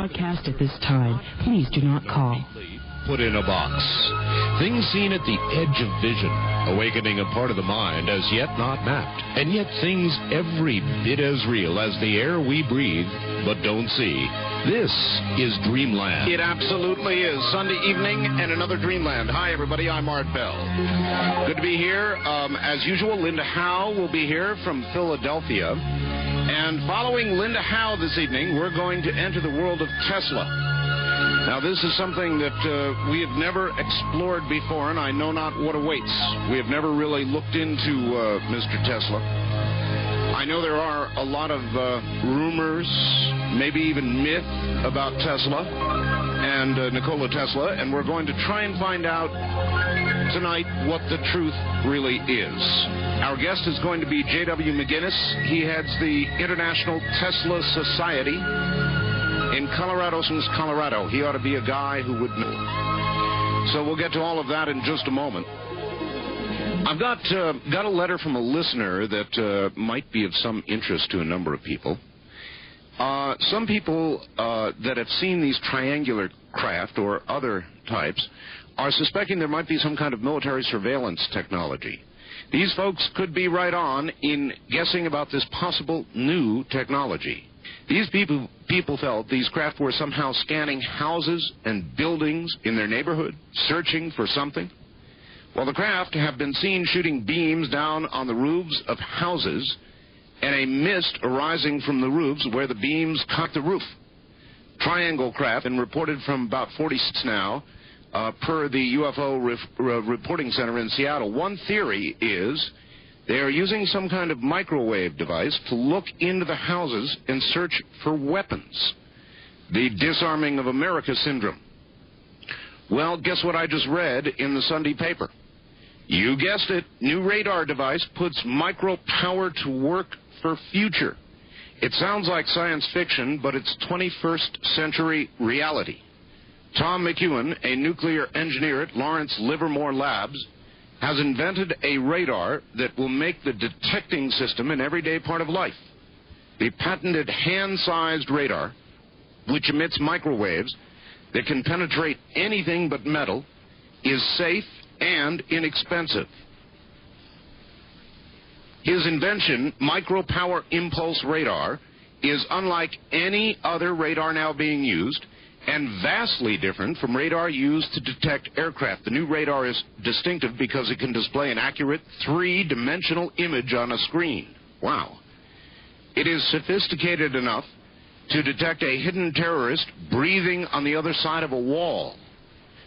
broadcast at this time. Please do not call. Put in a box. Things seen at the edge of vision, awakening a part of the mind as yet not mapped, and yet things every bit as real as the air we breathe but don't see. This is Dreamland. It absolutely is. Sunday evening and another Dreamland. Hi, everybody. I'm Art Bell. Good to be here. As usual, Linda Howe will be here from Philadelphia. And following Linda Howe this evening, we're going to enter the world of Tesla. Now, this is something that we have never explored before, and I know not what awaits. We have never really looked into Mr. Tesla. I know there are a lot of rumors, maybe even myth about Tesla and Nikola Tesla, and we're going to try and find out tonight what the truth really is. Our guest is going to be J.W. McGinnis. He heads the International Tesla Society in Colorado Springs, Colorado. He ought to be a guy who would know. So we'll get to all of that in just a moment. I've got a letter from a listener that might be of some interest to a number of people. Some people that have seen these triangular craft or other types are suspecting there might be some kind of military surveillance technology. These folks could be right on in guessing about this possible new technology. These people felt these craft were somehow scanning houses and buildings in their neighborhood, searching for something. Well, the craft have been seen shooting beams down on the roofs of houses and a mist arising from the roofs where the beams cut the roof. Triangle craft, and reported from about 46 now, per the UFO Reporting Center in Seattle. One theory is they are using some kind of microwave device to look into the houses and search for weapons. The Disarming of America syndrome. Well, guess what I just read in the Sunday paper? You guessed it. New radar device puts micro power to work for future. It sounds like science fiction, but it's 21st century reality. Tom McEwen, a nuclear engineer at Lawrence Livermore Labs, has invented a radar that will make the detecting system an everyday part of life. The patented hand-sized radar, which emits microwaves that can penetrate anything but metal, is safe and inexpensive. His invention, Micro Power Impulse Radar, is unlike any other radar now being used and vastly different from radar used to detect aircraft. The new radar is distinctive because it can display an accurate three-dimensional image on a screen. Wow. It is sophisticated enough to detect a hidden terrorist breathing on the other side of a wall.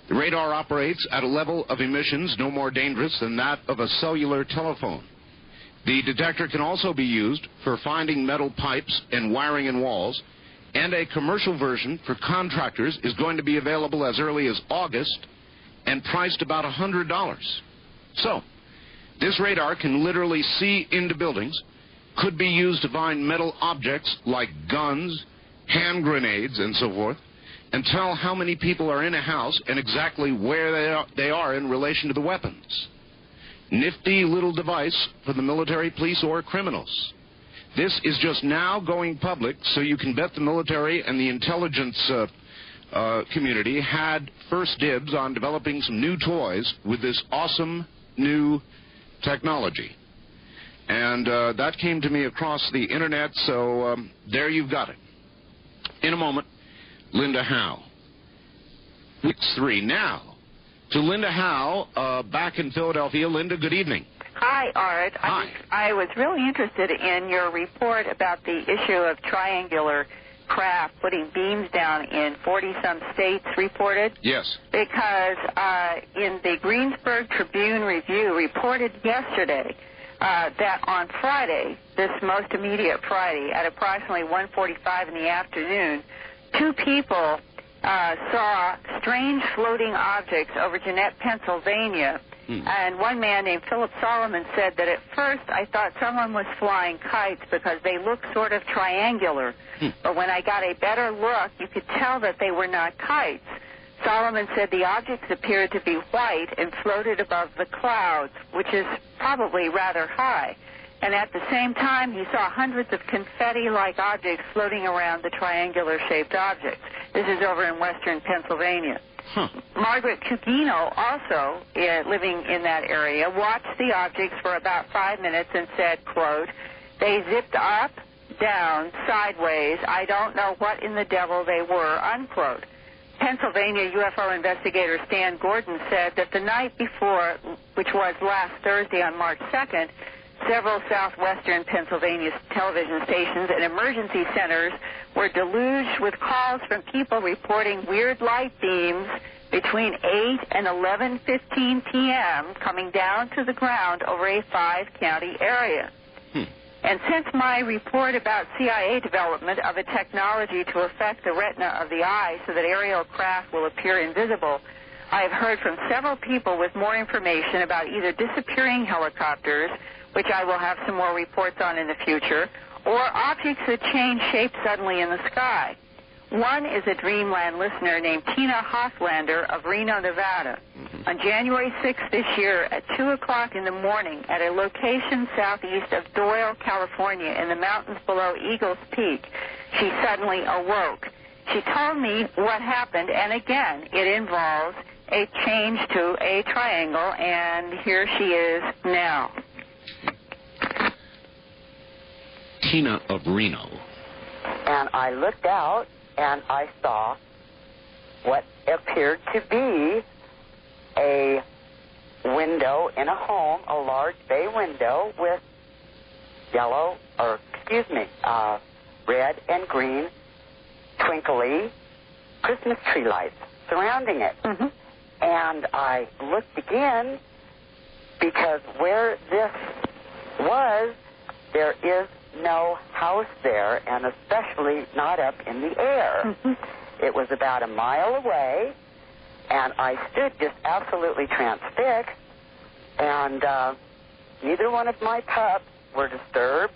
The radar operates at a level of emissions no more dangerous than that of a cellular telephone. The detector can also be used for finding metal pipes and wiring in walls, and a commercial version for contractors is going to be available as early as August and priced about $100. So, this radar can literally see into buildings, could be used to find metal objects like guns, hand grenades, and so forth, and tell how many people are in a house and exactly where they are in relation to the weapons. Nifty little device for the military, police, or criminals. This is just now going public, so you can bet the military and the intelligence community had first dibs on developing some new toys with this awesome new technology. And that came to me across the internet, so there you've got it. In a moment, Linda Howe. Week 3 now. To Linda Howe, back in Philadelphia. Linda, good evening. Hi, Art. Hi. I was really interested in your report about the issue of triangular craft putting beams down in 40-some states reported. Yes. Because in the Greensburg Tribune Review reported yesterday that on Friday, this most immediate Friday, at approximately 1:45 in the afternoon, 2 people saw strange floating objects over Jeanette, Pennsylvania. And one man named Philip Solomon said that at first I thought someone was flying kites because they looked sort of triangular. But when I got a better look, you could tell that they were not kites. Solomon said the objects appeared to be white and floated above the clouds, which is probably rather high. And at the same time, he saw hundreds of confetti-like objects floating around the triangular-shaped objects. This is over in western Pennsylvania. Margaret Cugino, also living in that area, watched the objects for about 5 minutes and said, quote, "They zipped up, down, sideways. I don't know what in the devil they were," unquote. Pennsylvania UFO investigator Stan Gordon said that the night before, which was last Thursday on March 2nd, several southwestern Pennsylvania television stations and emergency centers were deluged with calls from people reporting weird light beams between 8 and 11:15 p.m. coming down to the ground over a 5-county area. And since my report about CIA development of a technology to affect the retina of the eye so that aerial craft will appear invisible, I have heard from several people with more information about either disappearing helicopters, which I will have some more reports on in the future, or objects that change shape suddenly in the sky. One is a Dreamland listener named Tina Hofflander of Reno, Nevada. On January 6th this year at 2 o'clock in the morning at a location southeast of Doyle, California, in the mountains below Eagles Peak, she suddenly awoke. She told me what happened, and again, it involves a change to a triangle, and here she is now. Tina of Reno. And I looked out, and I saw what appeared to be a window in a home, a large bay window with red and green twinkly Christmas tree lights surrounding it. Mm-hmm. And I looked again because where this was, there is no house there, and especially not up in the air. Mm-hmm. It was about a mile away, and I stood just absolutely transfixed, and neither one of my pups were disturbed,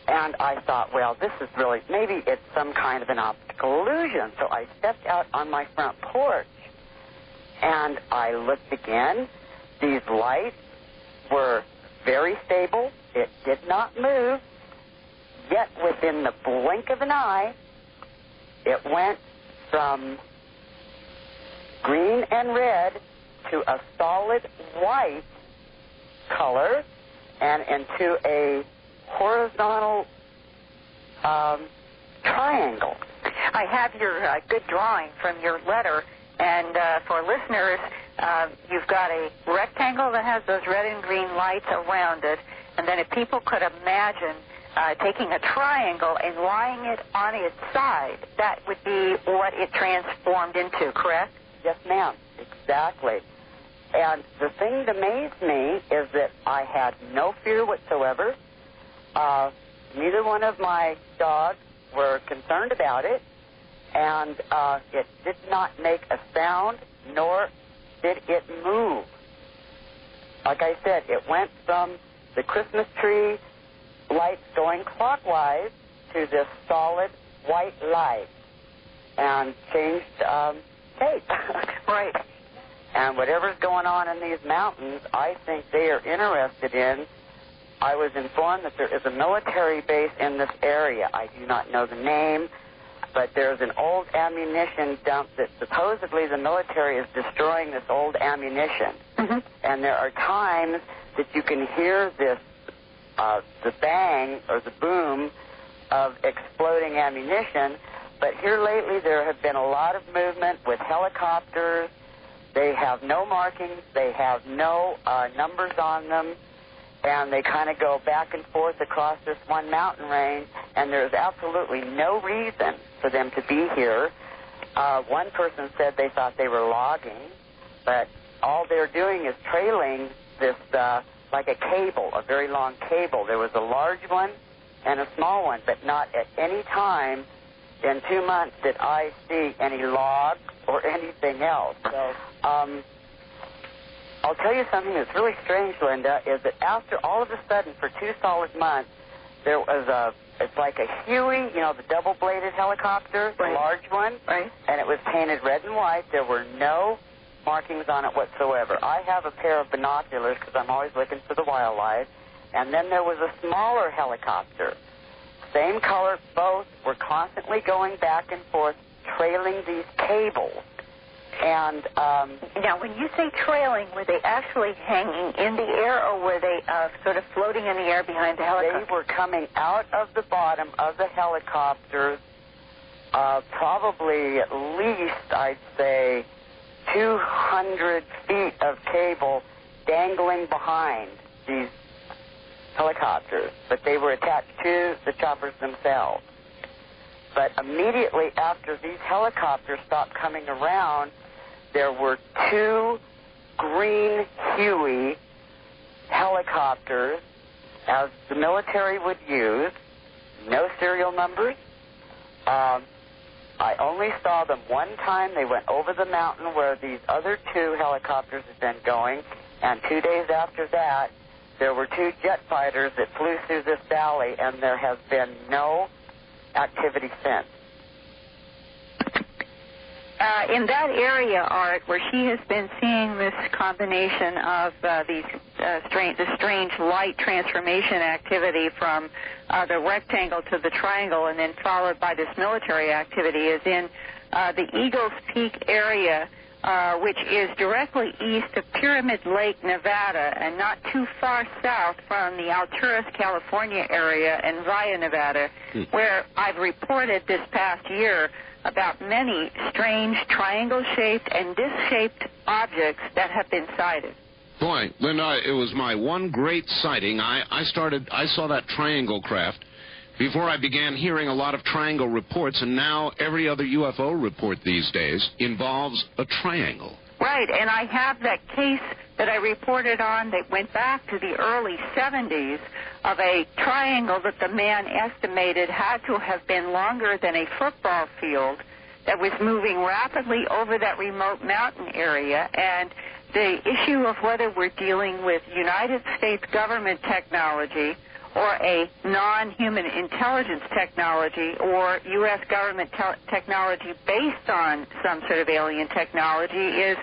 and I thought, well, this is really, maybe it's some kind of an optical illusion. So I stepped out on my front porch, and I looked again. These lights were very stable. It did not move. Yet within the blink of an eye, it went from green and red to a solid white color and into a horizontal triangle. I have your good drawing from your letter, and for listeners, you've got a rectangle that has those red and green lights around it, and then if people could imagine taking a triangle and lying it on its side, that would be what it transformed into, correct? Yes, ma'am. Exactly. And the thing that amazed me is that I had no fear whatsoever. Neither one of my dogs were concerned about it, and it did not make a sound, nor did it move. Like I said, it went from the Christmas tree lights going clockwise to this solid white light and changed shape. Right. And whatever's going on in these mountains, I think they are interested in. I was informed that there is a military base in this area. I do not know the name, but there's an old ammunition dump that supposedly the military is destroying this old ammunition. Mm-hmm. And there are times that you can hear this, the bang or the boom of exploding ammunition. But here lately there have been a lot of movement with helicopters. They have no markings. They have no numbers on them. And they kind of go back and forth across this one mountain range, and there's absolutely no reason for them to be here. One person said they thought they were logging, but all they're doing is trailing this, like a cable, a very long cable. There was a large one and a small one, but not at any time in 2 months did I see any logs or anything else. So, I'll tell you something that's really strange, Linda, is that after all of a sudden, for 2 solid months, there was it's like a Huey, you know, the double-bladed helicopter, the large one, and it was painted red and white. There were no markings on it whatsoever. I have a pair of binoculars because I'm always looking for the wildlife, And then there was a smaller helicopter. Same color, both were constantly going back and forth, trailing these cables. And now, when you say trailing, were they actually hanging in the air, or were they sort of floating in the air behind the helicopter? They were coming out of the bottom of the helicopters, probably at least, I'd say, 200 feet of cable dangling behind these helicopters, but they were attached to the choppers themselves. But immediately after these helicopters stopped coming around, there were two green Huey helicopters, as the military would use, no serial numbers. I only saw them one time. They went over the mountain where these other two helicopters had been going, and 2 days after that, there were two jet fighters that flew through this valley, and there has been no activity since. In that area, Art, where she has been seeing this combination of the strange light transformation activity from the rectangle to the triangle, and then followed by this military activity, is in the Eagles Peak area, which is directly east of Pyramid Lake, Nevada, and not too far south from the Alturas, California area and via Nevada, where I've reported this past year about many strange triangle-shaped and disc-shaped objects that have been sighted. Boy, Linda, it was my one great sighting. I saw that triangle craft before I began hearing a lot of triangle reports, and now every other UFO report these days involves a triangle. Right, and I have that case that I reported on that went back to the early 70s of a triangle that the man estimated had to have been longer than a football field that was moving rapidly over that remote mountain area. And the issue of whether we're dealing with United States government technology or a non-human intelligence technology or U.S. government technology based on some sort of alien technology is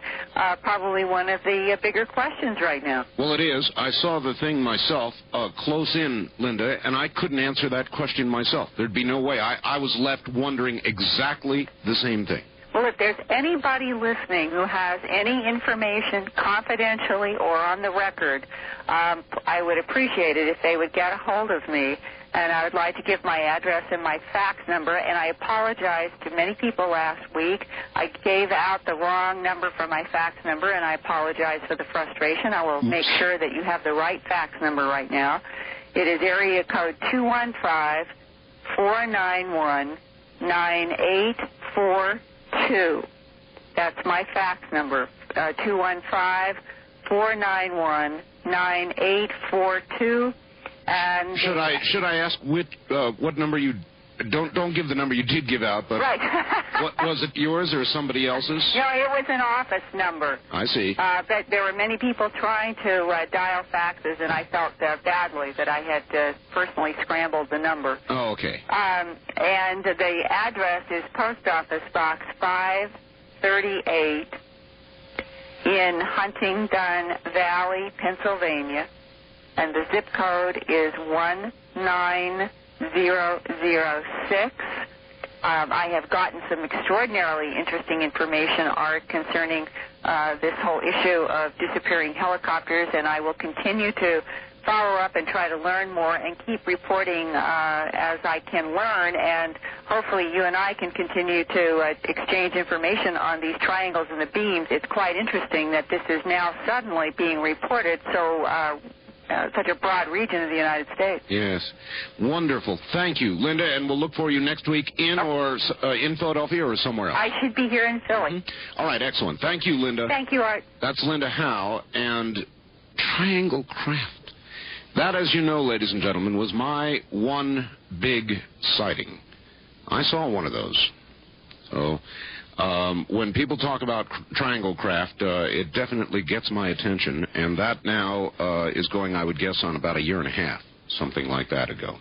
probably one of the bigger questions right now. Well, it is. I saw the thing myself close in, Linda, and I couldn't answer that question myself. There'd be no way. I was left wondering exactly the same thing. Well, if there's anybody listening who has any information confidentially or on the record, I would appreciate it if they would get a hold of me, and I would like to give my address and my fax number. And I apologize to many people last week. I gave out the wrong number for my fax number, and I apologize for the frustration. I will make sure that you have the right fax number right now. It is area code 215-491-9842. That's my fax number, 215-491-9842. And should I ask what number you don't give the number you did give out, but right. What was it, yours or somebody else's? No, it was an office number. I see. But there were many people trying to dial faxes, and I felt badly that I had personally scrambled the number. Oh, okay. And the address is Post Office Box 538 in Huntingdon Valley, Pennsylvania, and the zip code is 19006. I have gotten some extraordinarily interesting information, Art, concerning this whole issue of disappearing helicopters, and I will continue to follow up and try to learn more and keep reporting as I can learn, and hopefully you and I can continue to exchange information on these triangles and the beams. It's quite interesting that this is now suddenly being reported such a broad region of the United States. Yes. Wonderful. Thank you, Linda, and we'll look for you next week in Philadelphia or somewhere else. I should be here in Philly. Mm-hmm. All right, excellent. Thank you, Linda. Thank you, Art. That's Linda Howe and Triangle Craft. That, as you know, ladies and gentlemen, was my one big sighting. I saw one of those. So when people talk about triangle craft, it definitely gets my attention, and that now is going, I would guess, on about a year and a half, something like that ago.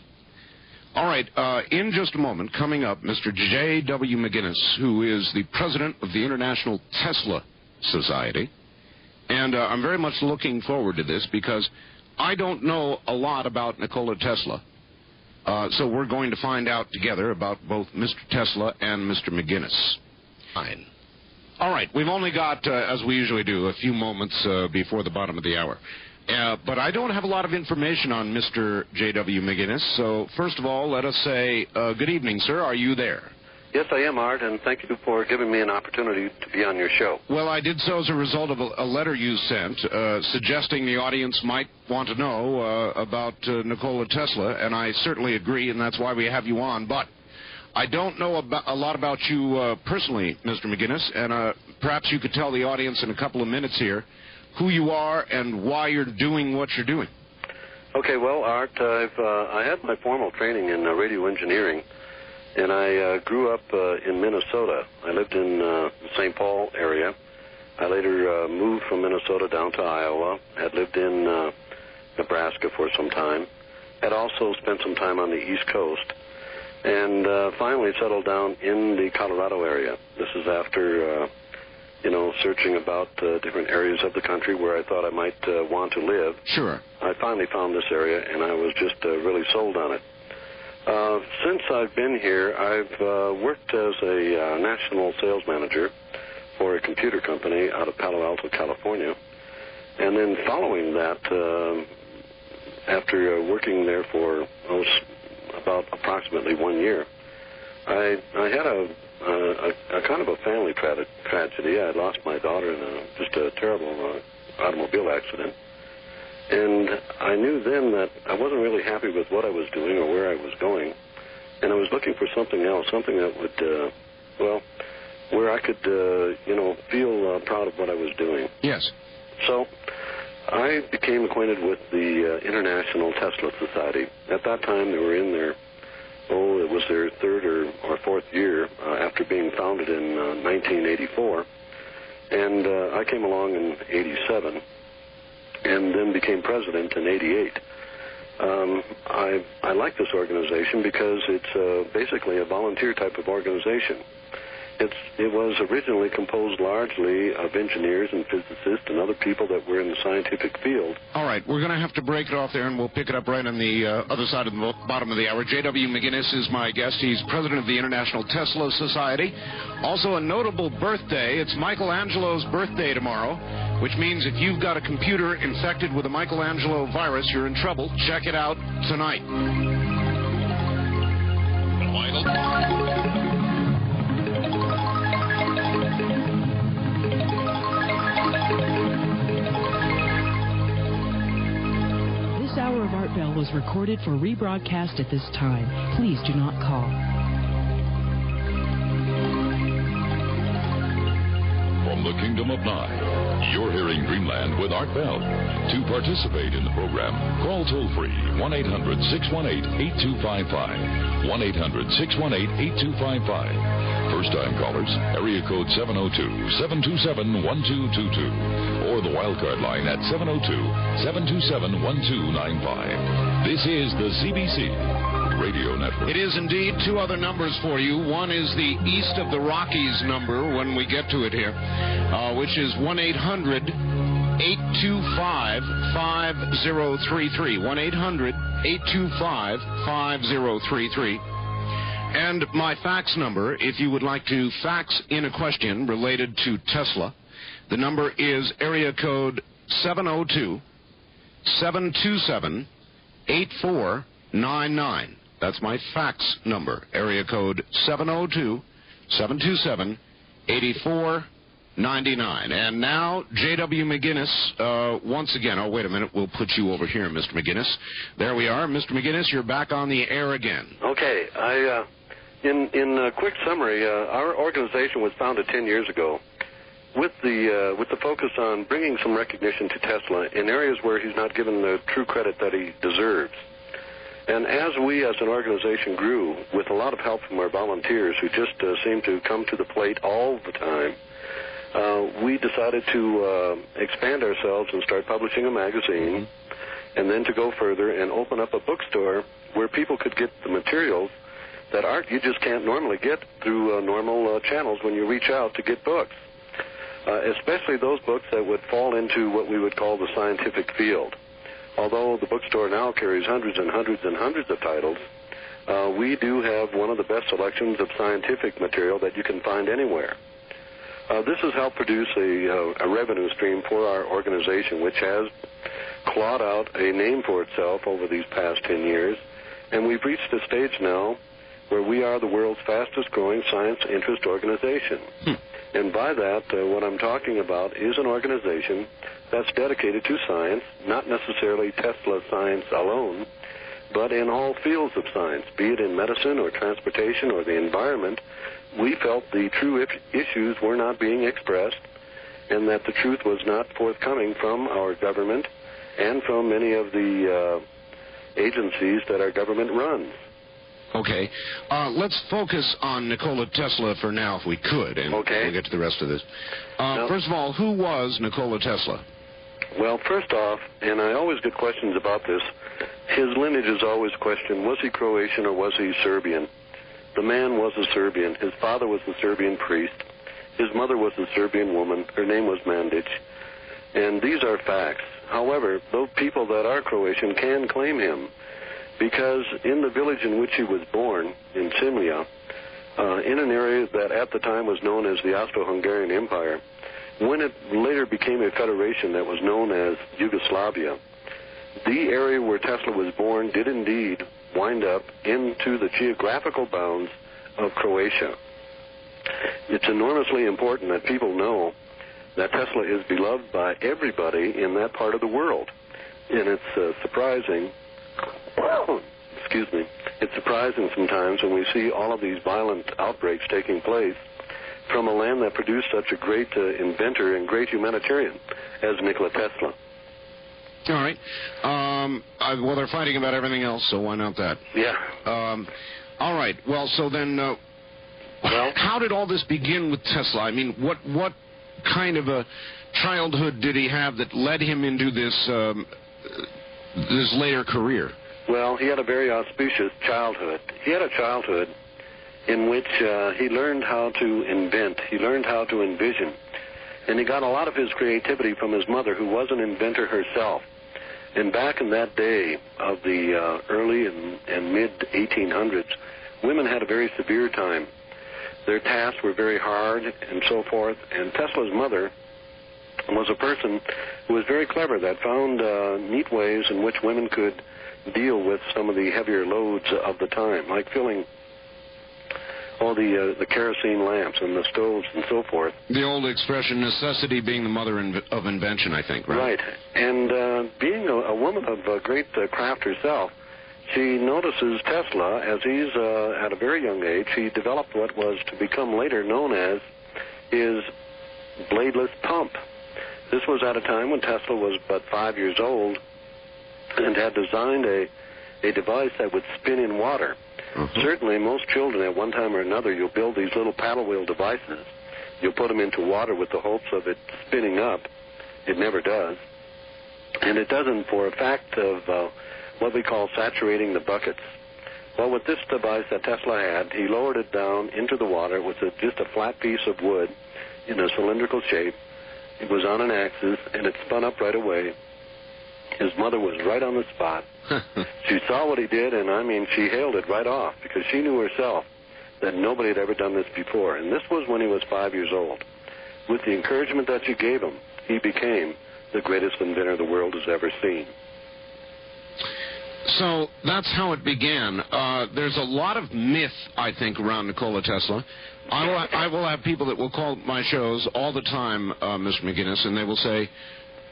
All right, in just a moment, coming up, Mr. J.W. McGinnis, who is the president of the International Tesla Society, and I'm very much looking forward to this because I don't know a lot about Nikola Tesla. So we're going to find out together about both Mr. Tesla and Mr. McGinnis. Fine. All right, we've only got, as we usually do, a few moments before the bottom of the hour. But I don't have a lot of information on Mr. J.W. McGinnis. So first of all, let us say good evening, sir. Are you there? Yes, I am, Art, and thank you for giving me an opportunity to be on your show. Well, I did so as a result of a letter you sent suggesting the audience might want to know about Nikola Tesla, and I certainly agree, and that's why we have you on. But I don't know a lot about you personally, Mr. McGinnis, and perhaps you could tell the audience in a couple of minutes here who you are and why you're doing what you're doing. Okay, well, Art, I had my formal training in radio engineering, and I grew up in Minnesota. I lived in the St. Paul area. I later moved from Minnesota down to Iowa. Had lived in Nebraska for some time. Had also spent some time on the East Coast. And finally settled down in the Colorado area. This is after, searching about different areas of the country where I thought I might want to live. Sure. I finally found this area, and I was just really sold on it. Since I've been here, I've worked as a national sales manager for a computer company out of Palo Alto, California. And then following that, after working there for about approximately 1 year, I had a kind of a family tragedy. I lost my daughter in just a terrible automobile accident. And I knew then that I wasn't really happy with what I was doing or where I was going. And I was looking for something else, something that would, where I could, feel proud of what I was doing. Yes. So I became acquainted with the International Tesla Society. At that time, they were in their, it was their third or fourth year after being founded in 1984. And I came along in 87. And then became president in 88. I like this organization because it's basically a volunteer type of organization. It was originally composed largely of engineers and physicists and other people that were in the scientific field. All right, we're going to have to break it off there, and we'll pick it up right on the other side of the bottom of the hour. J.W. McGinnis is my guest. He's president of the International Tesla Society. Also a notable birthday. It's Michelangelo's birthday tomorrow, which means if you've got a computer infected with a Michelangelo virus, you're in trouble. Check it out tonight. This hour of Art Bell was recorded for rebroadcast at this time. Please do not call. From the Kingdom of Nye, you're hearing Dreamland with Art Bell. To participate in the program, call toll-free 1-800-618-8255. 1-800-618-8255. First-time callers, area code 702-727-1222. Or the wildcard line at 702-727-1295. This is the CBC Radio Network. It is indeed two other numbers for you. One is the East of the Rockies number when we get to it here, which is 1-800-825-5033. 1-800-825-5033. And my fax number, if you would like to fax in a question related to Tesla, the number is area code 702-727-8499. That's my fax number, area code 702-727-8499. And now, J.W. McGinnis, once again. Oh, wait a minute. We'll put you over here, Mr. McGinnis. There we are. Mr. McGinnis, you're back on the air again. Okay. In a quick summary, our organization was founded 10 years ago with the focus on bringing some recognition to Tesla in areas where he's not given the true credit that he deserves. And as we as an organization grew, with a lot of help from our volunteers who just seem to come to the plate all the time, we decided to expand ourselves and start publishing a magazine, and then to go further and open up a bookstore where people could get the materials that you just can't normally get through normal channels when you reach out to get books, especially those books that would fall into what we would call the scientific field. although the bookstore now carries hundreds and hundreds and hundreds of titles, we do have one of the best selections of scientific material that you can find anywhere. This has helped produce a revenue stream for our organization, which has clawed out a name for itself over these past 10 years, and we've reached a stage now where we are the world's fastest-growing science interest organization. And by that, what I'm talking about is an organization that's dedicated to science, not necessarily Tesla science alone, but in all fields of science, be it in medicine or transportation or the environment. We felt the true issues were not being expressed and that the truth was not forthcoming from our government and from many of the agencies that our government runs. Okay. Let's focus on Nikola Tesla for now, if we could, and we'll get to the rest of this. First of all, who was Nikola Tesla? Well, first off, and I always get questions about this, his lineage is always questioned. Was he Croatian or was he Serbian? The man was a Serbian. His father was a Serbian priest. His mother was a Serbian woman. Her name was Mandic. And these are facts. However, those people that are Croatian can claim him, because in the village in which he was born, in Simlja, in an area that at the time was known as the Austro-Hungarian Empire, when it later became a federation that was known as Yugoslavia, the area where Tesla was born did indeed wind up into the geographical bounds of Croatia. It's enormously important that people know that Tesla is beloved by everybody in that part of the world. And it's surprising, it's surprising sometimes when we see all of these violent outbreaks taking place from a land that produced such a great inventor and great humanitarian as Nikola Tesla. All right. Well, they're fighting about everything else, so why not that? Yeah. All right. Well, so then, how did all this begin with Tesla? I mean, what kind of a childhood did he have that led him into this this later career? Well, he had a very auspicious childhood. He had a childhood in which he learned how to invent. He learned how to envision. And he got a lot of his creativity from his mother, who was an inventor herself. And back in that day of the early and mid-1800s, women had a very severe time. Their tasks were very hard and so forth. And Tesla's mother was a person who was very clever, that found neat ways in which women could deal with some of the heavier loads of the time, like filling all the kerosene lamps and the stoves and so forth. The old expression, necessity being the mother of invention, I think, right? Right. And being a woman of great craft herself, she notices Tesla as he's at a very young age. He developed what was to become later known as his bladeless pump. This was at a time when Tesla was but 5 years old and had designed a device that would spin in water. Certainly, most children at one time or another, you'll build these little paddle wheel devices. You'll put them into water with the hopes of it spinning up. It never does. And it doesn't for a fact of what we call saturating the buckets. Well, with this device that Tesla had, he lowered it down into the water with just a flat piece of wood in a cylindrical shape. It was on an axis, and it spun up right away. His mother was right on the spot. She saw what he did, and, I mean, she hailed it right off, because she knew herself that nobody had ever done this before. And this was when he was 5 years old. With the encouragement that she gave him, he became the greatest inventor the world has ever seen. So that's how it began. There's a lot of myth, I think, around Nikola Tesla. I will have people that will call my shows all the time, Mr. McGinnis, and they will say,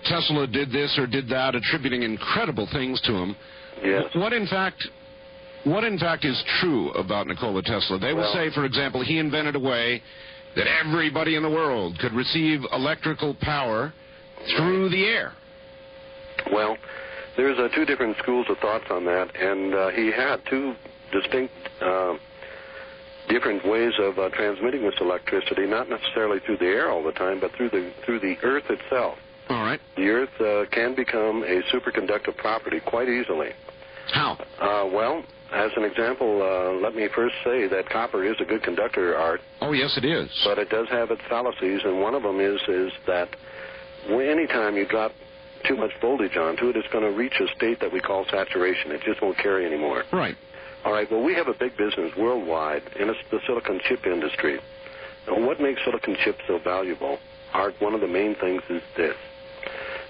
Tesla did this or did that, attributing incredible things to him. Yes. What in fact is true about Nikola Tesla? They will say, for example, he invented a way that everybody in the world could receive electrical power through the air. Well, there's two different schools of thoughts on that, and he had two distinct different ways of transmitting this electricity, not necessarily through the air all the time, but through the earth itself. All right. The earth can become a superconductive property quite easily. How? Well, as an example, let me first say that copper is a good conductor, Art. Oh, yes, it is. But it does have its fallacies, and one of them is that any time you drop too much voltage onto it, it's going to reach a state that we call saturation. It just won't carry anymore. Right. All right, well, we have a big business worldwide, and it's the silicon chip industry. Now, what makes silicon chips so valuable? Art, one of the main things is this.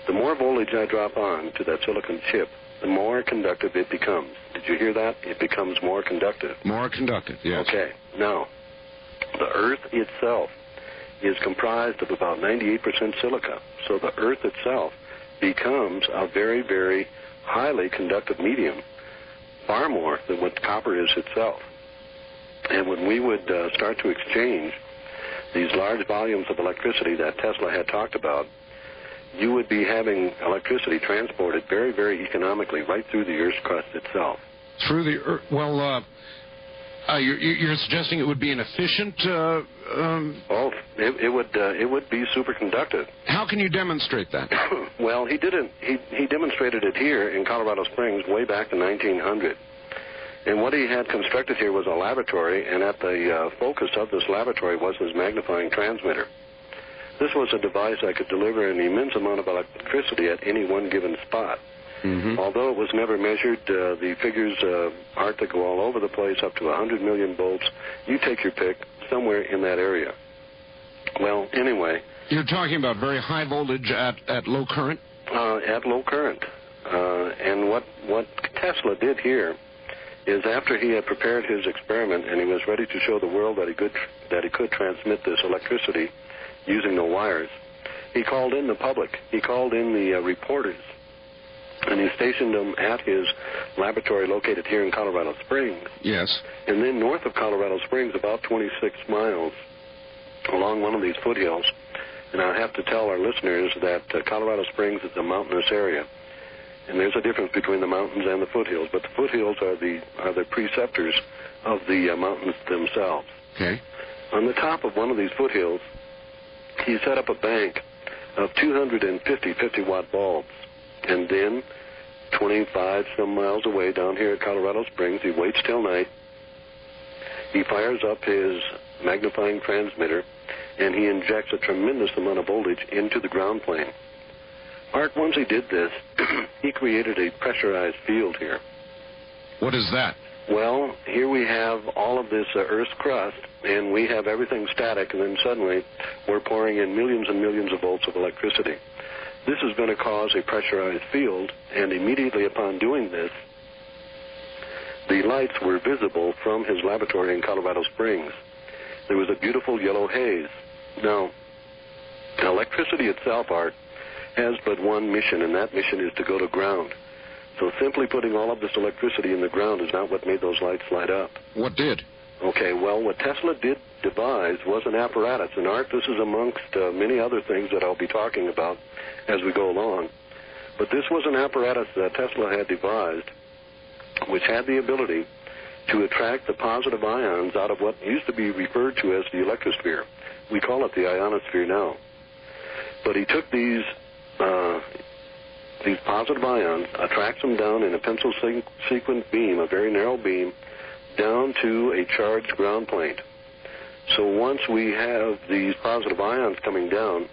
The more voltage I drop on to that silicon chip, the more conductive it becomes. Did you hear that? It becomes more conductive. More conductive, yes. Okay. Now, the Earth itself is comprised of about 98% silica. So the Earth itself becomes a very, very highly conductive medium, far more than what copper is itself. And when we would start to exchange these large volumes of electricity that Tesla had talked about, you would be having electricity transported very, very economically right through the Earth's crust itself. Through the Earth? Well, you're suggesting it would be an efficient... it would be superconductive. How can you demonstrate that? Well, he demonstrated it here in Colorado Springs way back in 1900. And what he had constructed here was a laboratory, and at the focus of this laboratory was his magnifying transmitter. This was a device that could deliver an immense amount of electricity at any one given spot. Mm-hmm. Although it was never measured, the figures aren't to go all over the place, up to 100 million volts. You take your pick, somewhere in that area. Well, anyway. You're talking about very high voltage at low current? At low current. And what Tesla did here is after he had prepared his experiment and he was ready to show the world that he could transmit this electricity using no wires, he called in the public. He called in the reporters. And he stationed them at his laboratory located here in Colorado Springs. Yes. And then north of Colorado Springs, about 26 miles along one of these foothills. And I have to tell our listeners that Colorado Springs is a mountainous area. And there's a difference between the mountains and the foothills. But the foothills are the preceptors of the mountains themselves. Okay. On the top of one of these foothills, he set up a bank of 250 50-watt bulbs. And then 25 some miles away down here at Colorado Springs, he waits till night. He fires up his magnifying transmitter, and he injects a tremendous amount of voltage into the ground plane. Art, once he did this, he created a pressurized field here. What is that? Well, here we have all of this Earth's crust, and we have everything static, and then suddenly we're pouring in millions and millions of volts of electricity. This is going to cause a pressurized field, and immediately upon doing this, the lights were visible from his laboratory in Colorado Springs. There was a beautiful yellow haze. Now, electricity itself, Art, has but one mission, and that mission is to go to ground. So simply putting all of this electricity in the ground is not what made those lights light up. What did? Okay, well, what Tesla did devise was an apparatus. And, Art, this is amongst many other things that I'll be talking about as we go along. But this was an apparatus that Tesla had devised, which had the ability to attract the positive ions out of what used to be referred to as the electrosphere. We call it the ionosphere now. But he took these positive ions, attracts them down in a pencil-sequence beam, a very narrow beam, down to a charged ground plane. So once we have these positive ions coming down,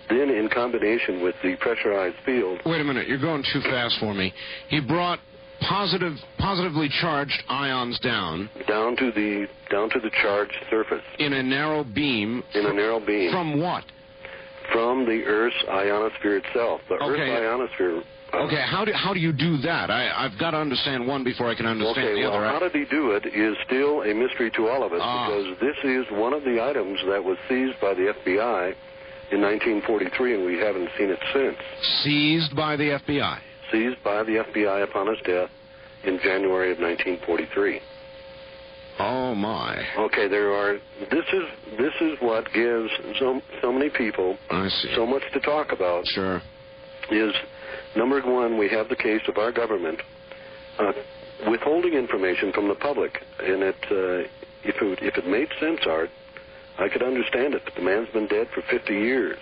then in combination with the pressurized field... Wait a minute, you're going too fast for me. He brought positively charged ions down to the charged surface in a narrow beam. From what? From the Earth's ionosphere itself. The Earth's ionosphere. Okay, how do you do that? I've got to understand one before I can understand the other. How did he do it is still a mystery to all of us, because this is one of the items that was seized by the FBI in 1943, and we haven't seen it since. Seized by the FBI? Seized by the FBI upon his death in January of 1943. Oh, my. Okay, this is what gives so many people so much to talk about. Sure. Is, number one, we have the case of our government withholding information from the public. And if it made sense, Art, I could understand it. But the man's been dead for 50 years.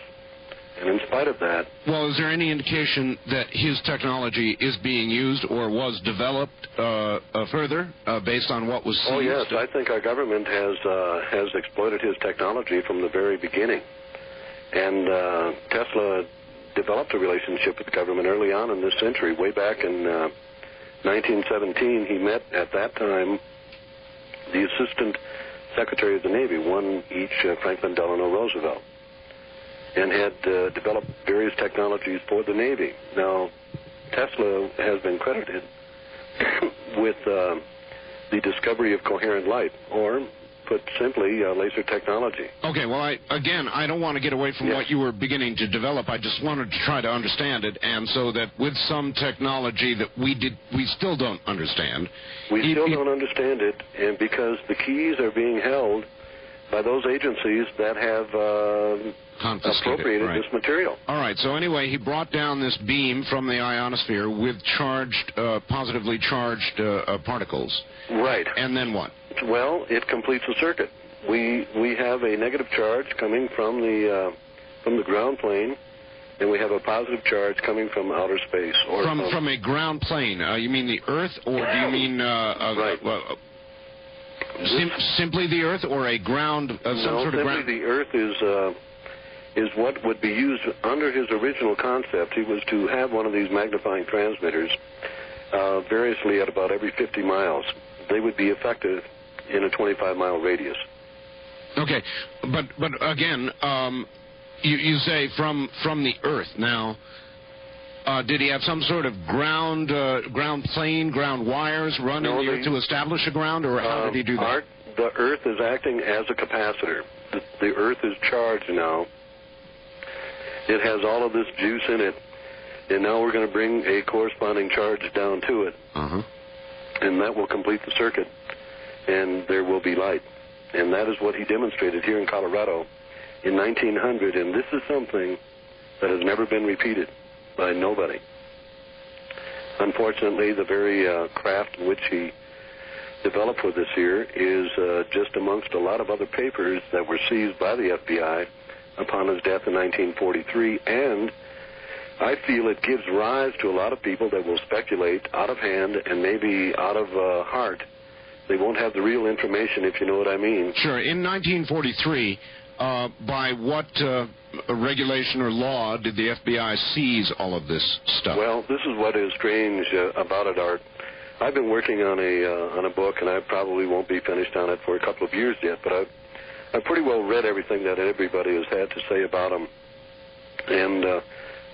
And in spite of that... Well, is there any indication that his technology is being used or was developed further based on what was seized? Oh, yes. I think our government has exploited his technology from the very beginning. And Tesla developed a relationship with the government early on in this century. Way back in 1917, he met, at that time, the Assistant Secretary of the Navy, one each Franklin Delano Roosevelt, and had developed various technologies for the Navy. Now, Tesla has been credited with the discovery of coherent light, or put simply, laser technology. Okay, well, I don't want to get away from what you were beginning to develop. I just wanted to try to understand it, and so that with some technology that we still don't understand. We still don't understand it, and because the keys are being held by those agencies that have appropriated this material. All right, so anyway, he brought down this beam from the ionosphere with positively charged particles. Right. And then what? Well, it completes the circuit. We have a negative charge coming from the ground plane, and we have a positive charge coming from outer space. Or from a ground plane. You mean the Earth, or do you mean simply the Earth, or a ground some sort of ground? Simply the Earth is what would be used under his original concept. He was to have one of these magnifying transmitters variously at about every 50 miles. They would be effective in a 25-mile radius. Okay, but again, you say from the Earth. Now, did he have some sort of ground plane, ground wires run in the Earth to establish a ground, or how did he do that? The Earth is acting as a capacitor. The Earth is charged now. It has all of this juice in it, and now we're going to bring a corresponding charge down to it. And that will complete the circuit, and there will be light. And that is what he demonstrated here in Colorado in 1900, and this is something that has never been repeated by nobody. Unfortunately, the very craft which he developed for this here is just amongst a lot of other papers that were seized by the FBI upon his death in 1943, and I feel it gives rise to a lot of people that will speculate out of hand and maybe out of heart. They won't have the real information, if you know what I mean. Sure. In 1943, by what regulation or law did the FBI seize all of this stuff? Well, this is what is strange about it, Art. I've been working on a book, and I probably won't be finished on it for a couple of years yet, but I've pretty well read everything that everybody has had to say about them. And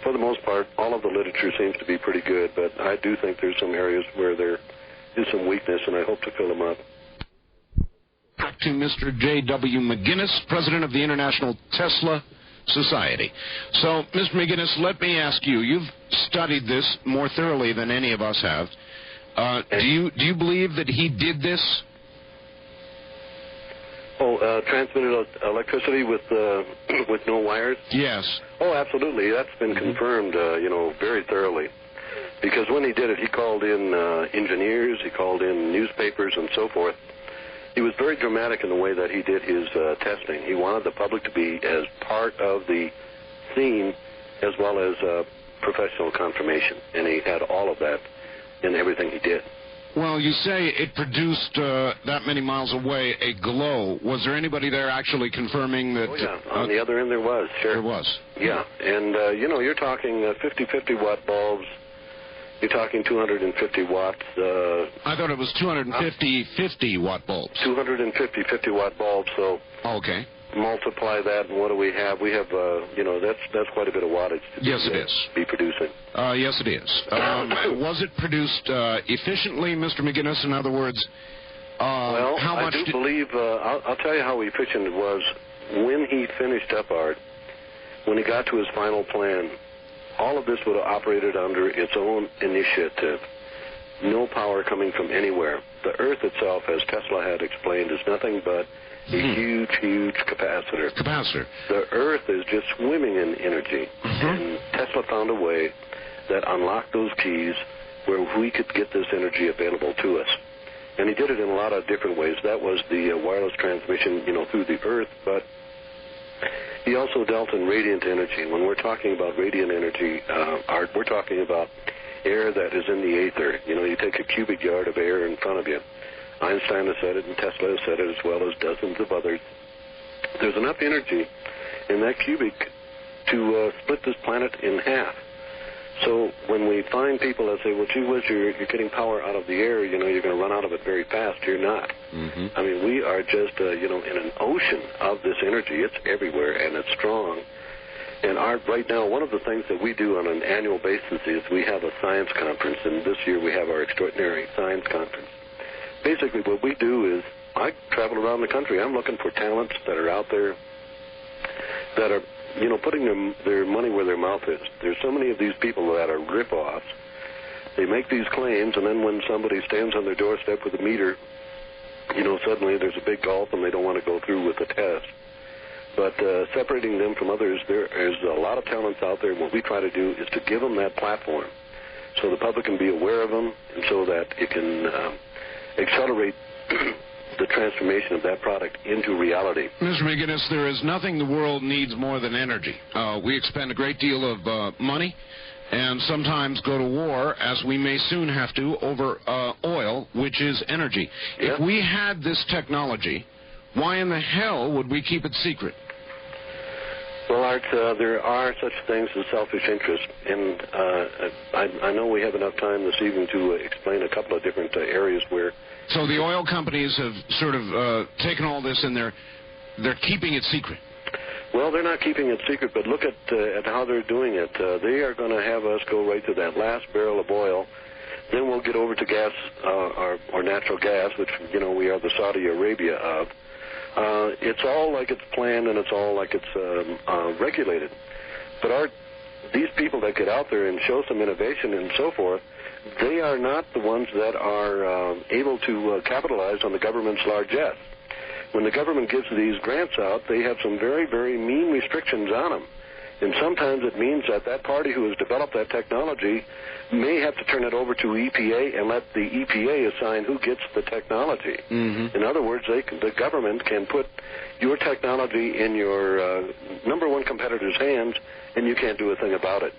for the most part, all of the literature seems to be pretty good, but I do think there's some areas where there is some weakness, and I hope to fill them up. Back to Mr. J.W. McGinnis, president of the International Tesla Society. So, Mr. McGinnis, let me ask you, you've studied this more thoroughly than any of us have. Do you believe that he did this? Transmitted electricity with no wires? Yes. Oh, absolutely. That's been confirmed, very thoroughly. Because when he did it, he called in engineers, he called in newspapers and so forth. He was very dramatic in the way that he did his testing. He wanted the public to be as part of the scene as well as professional confirmation. And he had all of that in everything he did. Well, you say it produced that many miles away a glow. Was there anybody there actually confirming that? Oh, yeah. On the other end there was, sure. There was. Yeah. And, you're talking 50 watt bulbs. You're talking 250 watts. I thought it was 250 50-watt bulbs. 250 50-watt bulbs, so... Okay. Multiply that, and what do we have? We have, that's quite a bit of wattage to be producing. Yes, it is. Was it produced efficiently, Mr. McGinnis? In other words, well, how much I do believe, I'll tell you how efficient it was. When he finished up, Art, when he got to his final plan, all of this would have operated under its own initiative. No power coming from anywhere. The Earth itself, as Tesla had explained, is nothing but a huge, huge capacitor. The Earth is just swimming in energy. And Tesla found a way that unlocked those keys where we could get this energy available to us. And he did it in a lot of different ways. That was the wireless transmission, through the Earth, but he also dealt in radiant energy. When we're talking about radiant energy, Art, we're talking about air that is in the aether. You take a cubic yard of air in front of you. Einstein has said it, and Tesla has said it, as well as dozens of others. There's enough energy in that cubic to split this planet in half. So when we find people that say, well, gee whiz, you're getting power out of the air, you're going to run out of it very fast, you're not. Mm-hmm. I mean, we are just, in an ocean of this energy. It's everywhere, and it's strong. And Art, right now, one of the things that we do on an annual basis is we have a science conference, and this year we have our extraordinary science conference. Basically, what we do is I travel around the country. I'm looking for talents that are out there that are, putting their money where their mouth is. There's so many of these people that are rip-offs. They make these claims, and then when somebody stands on their doorstep with a meter, suddenly there's a big gulf, and they don't want to go through with the test. But separating them from others, there is a lot of talents out there. What we try to do is to give them that platform so the public can be aware of them and so that it can accelerate the transformation of that product into reality. Mr. McGinnis, there is nothing the world needs more than energy. We expend a great deal of money and sometimes go to war, as we may soon have to, over oil, which is energy. Yeah. If we had this technology, why in the hell would we keep it secret? Well, Art, there are such things as selfish interest, and I know we have enough time this evening to explain a couple of different areas where... So the oil companies have sort of taken all this and they're keeping it secret. Well, they're not keeping it secret, but look at how they're doing it. They are going to have us go right to that last barrel of oil. Then we'll get over to gas, or natural gas, which, we are the Saudi Arabia of. It's all like it's planned and it's all like it's regulated. But these people that get out there and show some innovation and so forth, they are not the ones that are able to capitalize on the government's largesse. When the government gives these grants out, they have some very, very mean restrictions on them. And sometimes it means that that party who has developed that technology may have to turn it over to EPA and let the EPA assign who gets the technology. Mm-hmm. In other words, the government can put your technology in your number one competitor's hands, and you can't do a thing about it.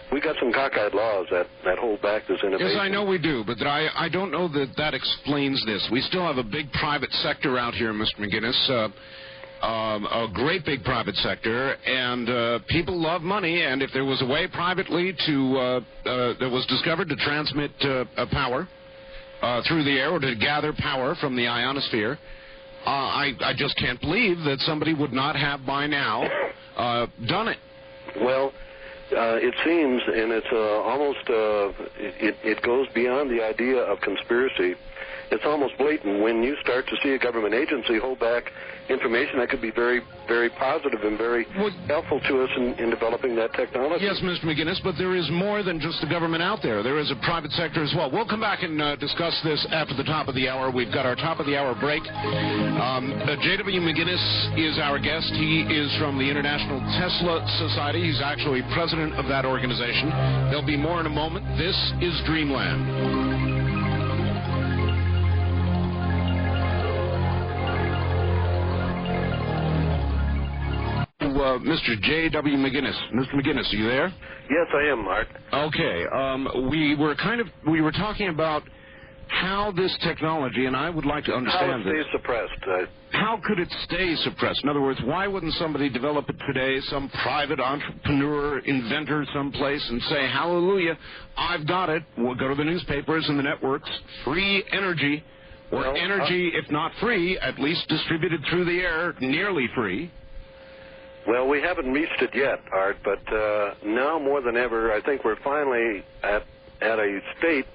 We got some cockeyed laws that hold back this innovation. Yes, I know we do, but I don't know that explains this. We still have a big private sector out here, Mr. McGinnis, a great big private sector, and people love money, and if there was a way privately that was discovered to transmit power through the air or to gather power from the ionosphere, I just can't believe that somebody would not have by now done it. Well, it seems, and it's almost, it goes beyond the idea of conspiracy. It's almost blatant when you start to see a government agency hold back information that could be very, very positive and very helpful to us in developing that technology. Yes, Mr. McGinnis, but there is more than just the government out there. There is a private sector as well. We'll come back and discuss this after the top of the hour. We've got our top of the hour break. J.W. McGinnis is our guest. He is from the International Tesla Society. He's actually president of that organization. There'll be more in a moment. This is Dreamland. Mr. J.W. McGinnis. Mr. McGinnis, are you there? Yes, I am, Mark. Okay. We were talking about how this technology, and I would like to understand how it stays suppressed. How could it stay suppressed? In other words, why wouldn't somebody develop it today, some private entrepreneur, inventor someplace, and say, hallelujah, I've got it. We'll go to the newspapers and the networks, free energy, or energy, if not free, at least distributed through the air, nearly free. Well, we haven't reached it yet, Art, but now more than ever, I think we're finally at a state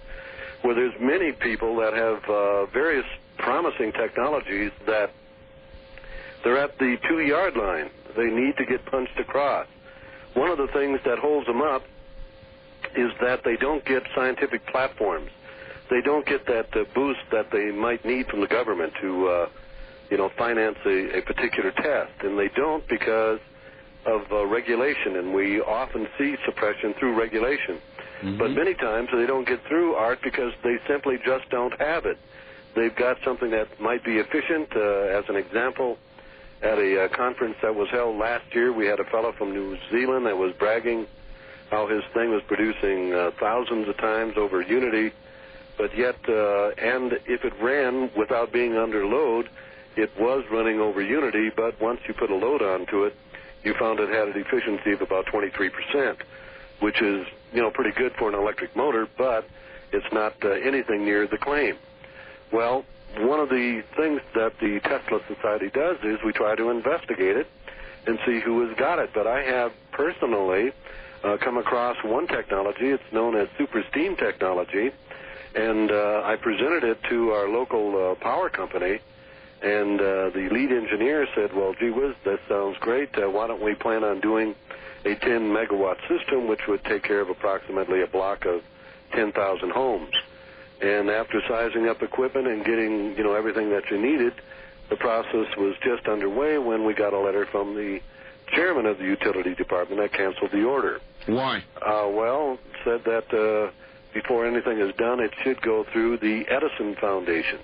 where there's many people that have various promising technologies that they're at the 2-yard line. They need to get punched across. One of the things that holds them up is that they don't get scientific platforms. They don't get that boost that they might need from the government to finance a particular test, and they don't because of regulation, and we often see suppression through regulation. Mm-hmm. But many times they don't get through, Art, because they simply just don't have it. They've got something that might be efficient. As an example, at a conference that was held last year, we had a fellow from New Zealand that was bragging how his thing was producing thousands of times over Unity, but yet, and if it ran without being under load, it was running over Unity, but once you put a load onto it, you found it had an efficiency of about 23%, which is, pretty good for an electric motor, but it's not anything near the claim. Well, one of the things that the Tesla Society does is we try to investigate it and see who has got it. But I have personally come across one technology. It's known as super steam technology, and I presented it to our local power company, and the lead engineer said, well, gee whiz, that sounds great. Why don't we plan on doing a 10-megawatt system, which would take care of approximately a block of 10,000 homes. And after sizing up equipment and getting, everything that you needed, the process was just underway when we got a letter from the chairman of the utility department that canceled the order. Why? Well, said that before anything is done, it should go through the Edison Foundation.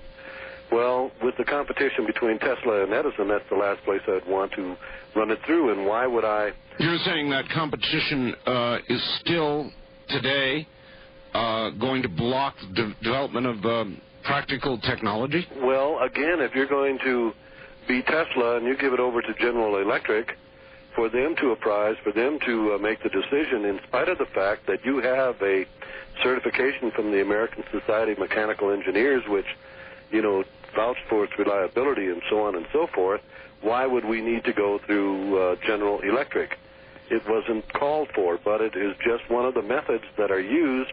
Well, with the competition between Tesla and Edison, that's the last place I'd want to run it through. And why would I? You're saying that competition is still today going to block the development of practical technology? Well, again, if you're going to be Tesla and you give it over to General Electric, for them to apprise, for them to make the decision, in spite of the fact that you have a certification from the American Society of Mechanical Engineers, which, vouch for its reliability and so on and so forth, why would we need to go through General Electric? It wasn't called for, but it is just one of the methods that are used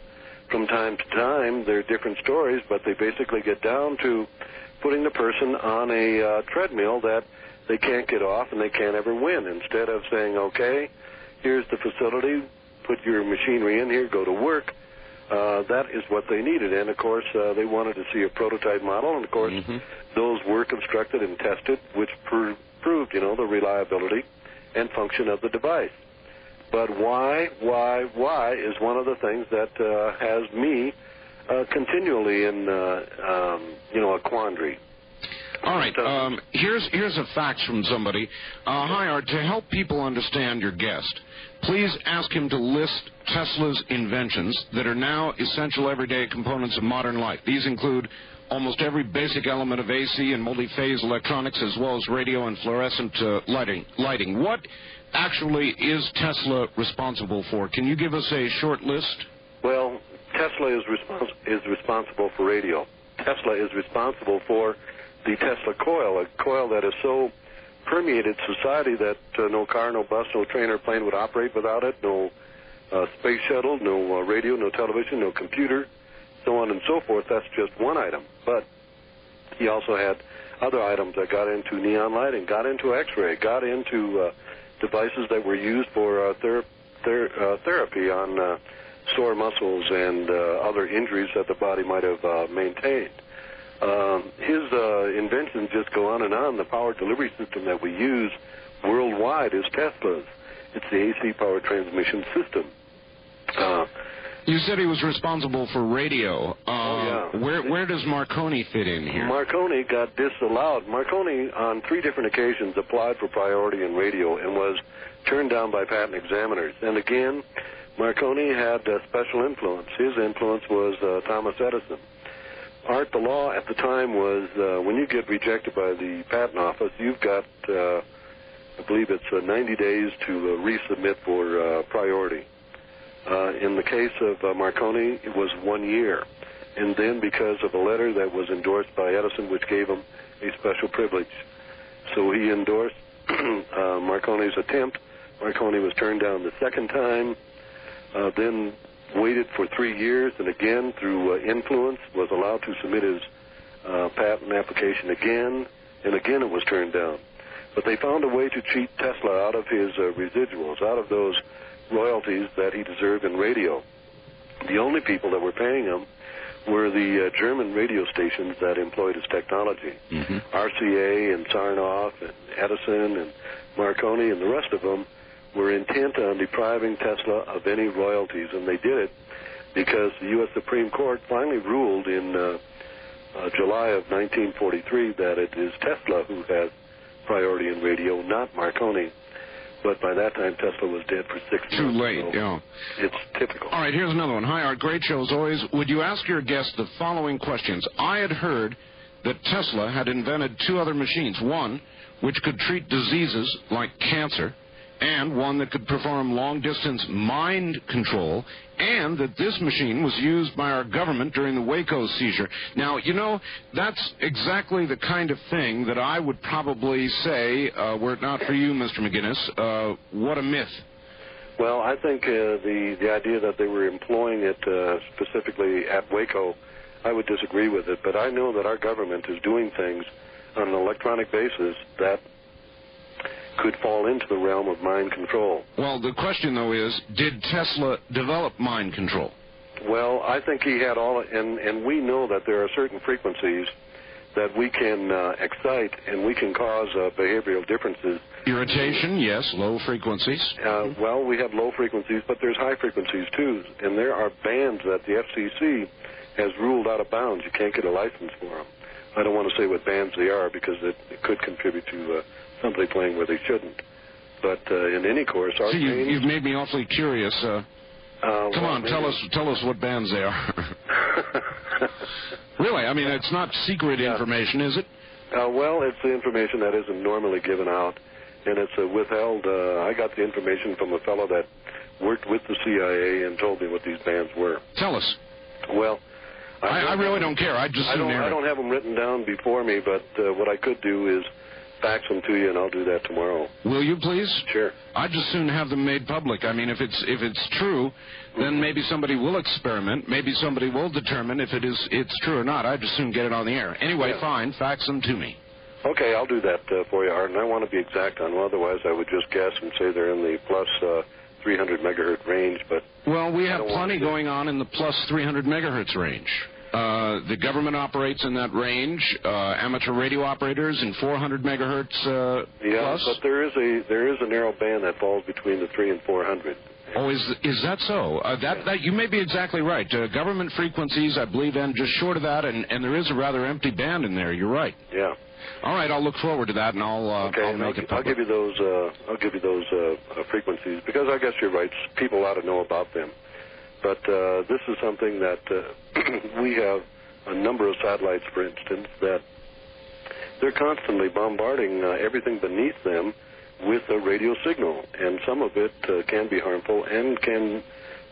from time to time. They're different stories, but they basically get down to putting the person on a treadmill that they can't get off and they can't ever win. Instead of saying, okay, here's the facility, put your machinery in here, go to work, that is what they needed. And, of course, they wanted to see a prototype model, and, of course, those were constructed and tested, which proved, the reliability and function of the device. But why is one of the things that has me continually in, a quandary. All right. Here's a fax from somebody. Hi, Art. To help people understand your guest, please ask him to list Tesla's inventions that are now essential everyday components of modern life. These include almost every basic element of AC and multi-phase electronics, as well as radio and fluorescent lighting. What actually is Tesla responsible for? Can you give us a short list? Well, Tesla is responsible for radio. Tesla is responsible for the Tesla coil, a coil that has so permeated society that no car, no bus, no train or plane would operate without it, no space shuttle, no radio, no television, no computer, so on and so forth. That's just one item. But he also had other items that got into neon lighting, got into X-ray, got into devices that were used for therapy on sore muscles and other injuries that the body might have maintained. His inventions just go on and on. The power delivery system that we use worldwide is Tesla's. It's the AC power transmission system. You said he was responsible for radio. Yeah. Where does Marconi fit in here? Marconi got disallowed. Marconi, on 3 different occasions, applied for priority in radio and was turned down by patent examiners. And again, Marconi had special influence. His influence was Thomas Edison. Art, the law at the time was when you get rejected by the patent office, you've got, I believe it's 90 days to resubmit for priority. In the case of Marconi, it was 1 year. And then because of a letter that was endorsed by Edison, which gave him a special privilege. So he endorsed Marconi's attempt. Marconi was turned down the second time, then waited for 3 years, and again, through influence, was allowed to submit his patent application again, and again it was turned down. But they found a way to cheat Tesla out of his residuals, out of those royalties that he deserved in radio. The only people that were paying him were the German radio stations that employed his technology. RCA and Sarnoff and Edison and Marconi and the rest of them were intent on depriving Tesla of any royalties, and they did it because the U.S. Supreme Court finally ruled in July of 1943 that it is Tesla who has priority in radio, not Marconi. But by that time, Tesla was dead for 6 months. Too late, so yeah. It's typical. All right, here's another one. Hi, Art. Great show as always. Would you ask your guest the following questions? I had heard that Tesla had invented 2 other machines. One, which could treat diseases like cancer, and one that could perform long-distance mind control, and that this machine was used by our government during the Waco seizure. Now, you know, that's exactly the kind of thing that I would probably say, were it not for you, Mr. McGinnis, what a myth. Well, I think the idea that they were employing it specifically at Waco, I would disagree with it. But I know that our government is doing things on an electronic basis that could fall into the realm of mind control. Well, the question, though, is, did Tesla develop mind control? Well, I think he had all, and we know that there are certain frequencies that we can excite, and we can cause behavioral differences. Irritation, yes, low frequencies. Well, we have low frequencies, but there's high frequencies, too. And there are bands that the FCC has ruled out of bounds. You can't get a license for them. I don't want to say what bands they are because it could contribute to somebody playing where they shouldn't. But in any course, our you've made me awfully curious. Come on, tell us what bands they are. Really? I mean, it's not secret information, is it? Well, it's the information that isn't normally given out, and it's withheld. I got the information from a fellow that worked with the CIA and told me what these bands were. Tell us. Well, I really don't care. I don't have them written down before me, but what I could do is fax them to you, and I'll do that tomorrow. Will you, please? Sure. I'd just soon have them made public. I mean, if it's true, then maybe somebody will experiment. Maybe somebody will determine if it's true or not. I'd just soon get it on the air. Anyway, fine. Fax them to me. Okay, I'll do that for you, Art, and I want to be exact on them. Otherwise, I would just guess and say they're in the plus 300 megahertz range. But well, we have plenty going on in the plus 300 megahertz range. The government operates in that range. Amateur radio operators in 400 megahertz yeah, plus. But there is a narrow band that falls between the 3 and 400. Oh, is that so? That you may be exactly right. Government frequencies, I believe, end just short of that, and there is a rather empty band in there. You're right. Yeah. All right, I'll look forward to that, and I'll make it public. I'll give you those frequencies because I guess you're right. People ought to know about them. But this is something that we have a number of satellites, for instance, that they're constantly bombarding everything beneath them with a radio signal, and some of it can be harmful and can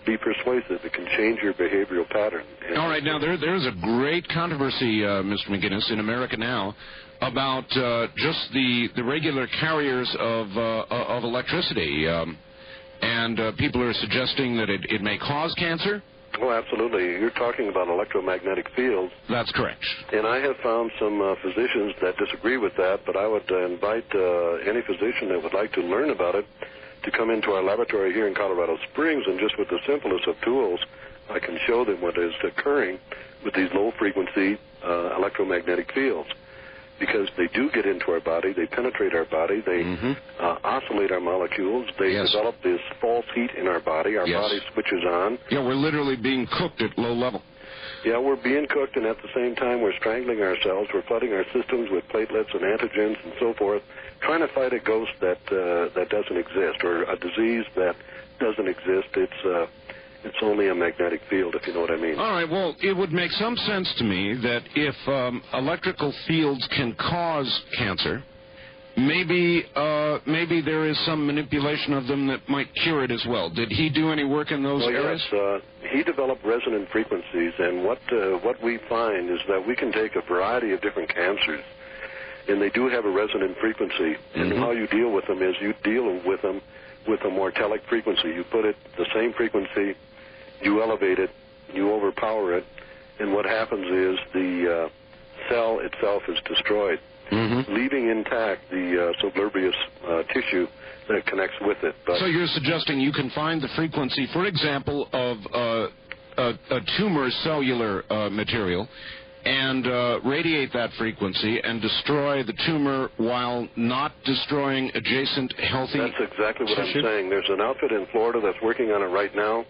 be persuasive. It can change your behavioral pattern. All right, now there's a great controversy, Mr. McGinnis, in America now about just the regular carriers of electricity. And people are suggesting that it may cause cancer? Oh, absolutely. You're talking about electromagnetic fields. That's correct. And I have found some physicians that disagree with that, but I would invite any physician that would like to learn about it to come into our laboratory here in Colorado Springs, and just with the simplest of tools, I can show them what is occurring with these low-frequency electromagnetic fields. Because they do get into our body, they penetrate our body, they oscillate our molecules, they develop this false heat in our body body switches on. Yeah, we're literally being cooked at low level. Yeah, we're being cooked, and at the same time we're strangling ourselves, we're flooding our systems with platelets and antigens and so forth, trying to fight a ghost that doesn't exist, or a disease that doesn't exist. It's only a magnetic field, if you know what I mean. All right, well, it would make some sense to me that if electrical fields can cause cancer, maybe there is some manipulation of them that might cure it as well. Did he do any work in those areas? Yes, he developed resonant frequencies, and what we find is that we can take a variety of different cancers, and they do have a resonant frequency, and how you deal with them is you deal with them with a mortelic frequency. You put it the same frequency, you elevate it, you overpower it, and what happens is the cell itself is destroyed, leaving intact the sublubrious tissue that connects with it. But so you're suggesting you can find the frequency, for example, of a tumor cellular material, and radiate that frequency and destroy the tumor while not destroying adjacent healthy That's exactly what tissue? I'm saying. There's an outfit in Florida that's working on it right now.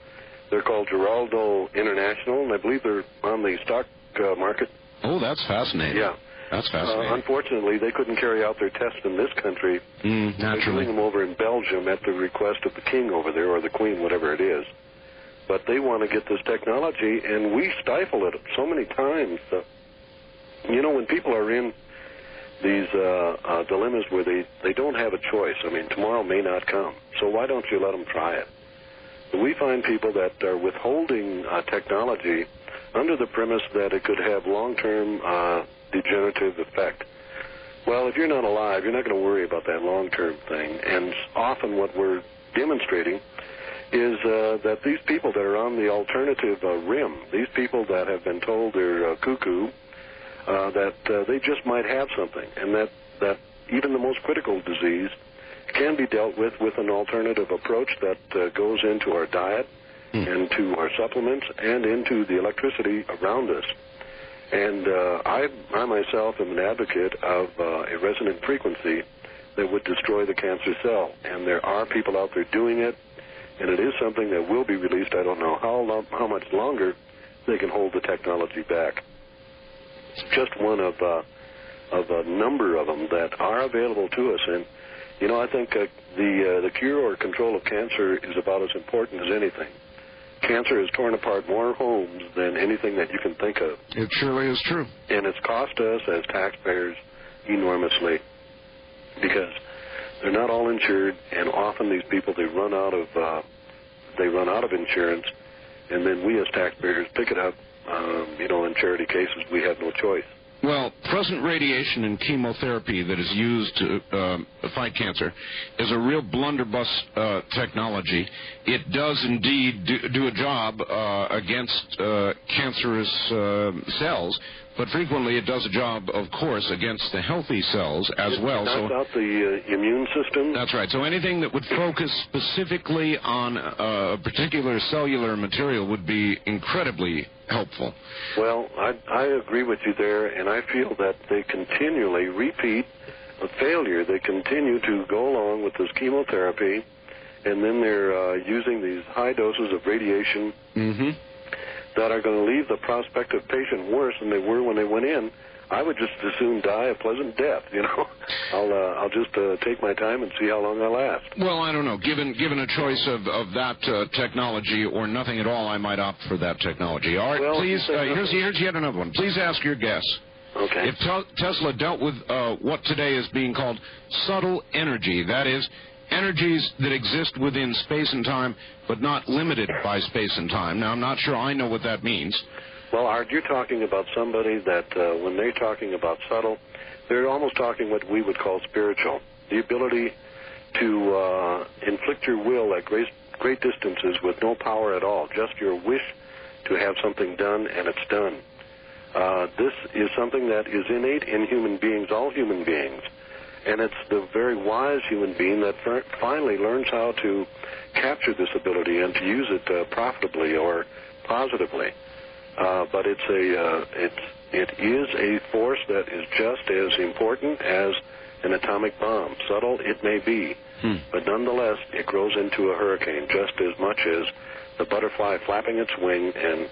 They're called Geraldo International, and I believe they're on the stock market. Oh, that's fascinating. Yeah. That's fascinating. Unfortunately, they couldn't carry out their tests in this country. Naturally. They're doing them over in Belgium at the request of the king over there, or the queen, whatever it is. But they want to get this technology, and we stifle it so many times. You know, when people are in these dilemmas where they don't have a choice. I mean, tomorrow may not come, so why don't you let them try it? But we find people that are withholding technology under the premise that it could have long-term degenerative effect. Well, if you're not alive, you're not going to worry about that long-term thing. And often what we're demonstrating is that these people that are on the alternative rim, these people that have been told they're cuckoo, that they just might have something, and that even the most critical disease can be dealt with an alternative approach that goes into our diet, into our supplements, and into the electricity around us. And I myself am an advocate of a resonant frequency that would destroy the cancer cell. And there are people out there doing it, and it is something that will be released. I don't know how much longer they can hold the technology back. It's just one of a number of them that are available to us. And, you know, I think the cure or control of cancer is about as important as anything. Cancer has torn apart more homes than anything that you can think of. It surely is true. And it's cost us as taxpayers enormously because they're not all insured, and often these people, they run out of insurance, and then we as taxpayers pick it up. In charity cases, we have no choice. Well, present radiation and chemotherapy that is used to fight cancer is a real blunderbuss technology. It does indeed do a job against cancerous cells, but frequently it does a job, of course, against the healthy cells as well. It knocks out the immune system. That's right. So anything that would focus specifically on a particular cellular material would be incredibly helpful. Well, I agree with you there, and I feel that they continually repeat a failure. They continue to go along with this chemotherapy, and then they're using these high doses of radiation that are going to leave the prospective patient worse than they were when they went in. I would just as soon die a pleasant death, I'll just take my time and see how long I last. Well, I don't know. Given a choice of that technology or nothing at all, I might opt for that technology. All right, well, please, here's yet another one. Please ask your guess. Okay. If Tesla dealt with what today is being called subtle energy, that is, energies that exist within space and time but not limited by space and time. Now, I'm not sure I know what that means. Well, Art, you're talking about somebody that when they're talking about subtle, they're almost talking what we would call spiritual. The ability to inflict your will at great distances with no power at all, just your wish to have something done, and it's done. This is something that is innate in human beings, all human beings. And it's the very wise human being that finally learns how to capture this ability and to use it profitably or positively. But it is a force that is just as important as an atomic bomb. Subtle it may be, but nonetheless it grows into a hurricane just as much as the butterfly flapping its wing, and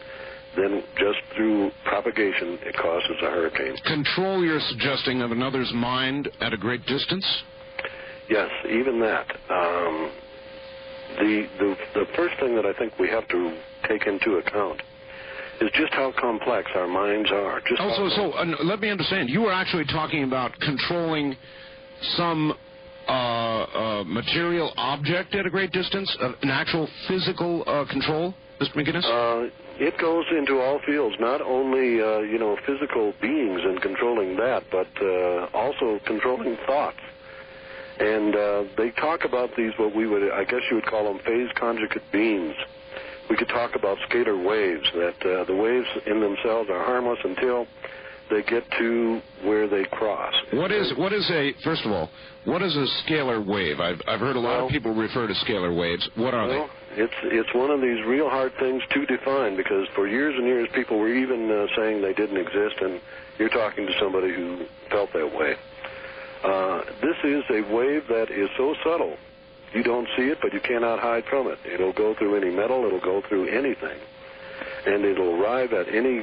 then just through propagation it causes a hurricane. Control, you're suggesting, of another's mind at a great distance? Yes, even that. The first thing that I think we have to take into account is just how complex our minds are. Let me understand. You were actually talking about controlling some material object at a great distance, an actual physical control, Mr. McGinnis? It goes into all fields, not only, physical beings and controlling that, but also controlling thoughts. And they talk about these, I guess you would call them phase conjugate beams. We could talk about scalar waves, that the waves in themselves are harmless until they get to where they cross. First of all, what is a scalar wave? I've heard a lot of people refer to scalar waves. What are they? It's one of these real hard things to define, because for years and years people were even saying they didn't exist, and you're talking to somebody who felt that way. This is a wave that is so subtle. You don't see it, but you cannot hide from it. It'll go through any metal. It'll go through anything. And it'll arrive at any,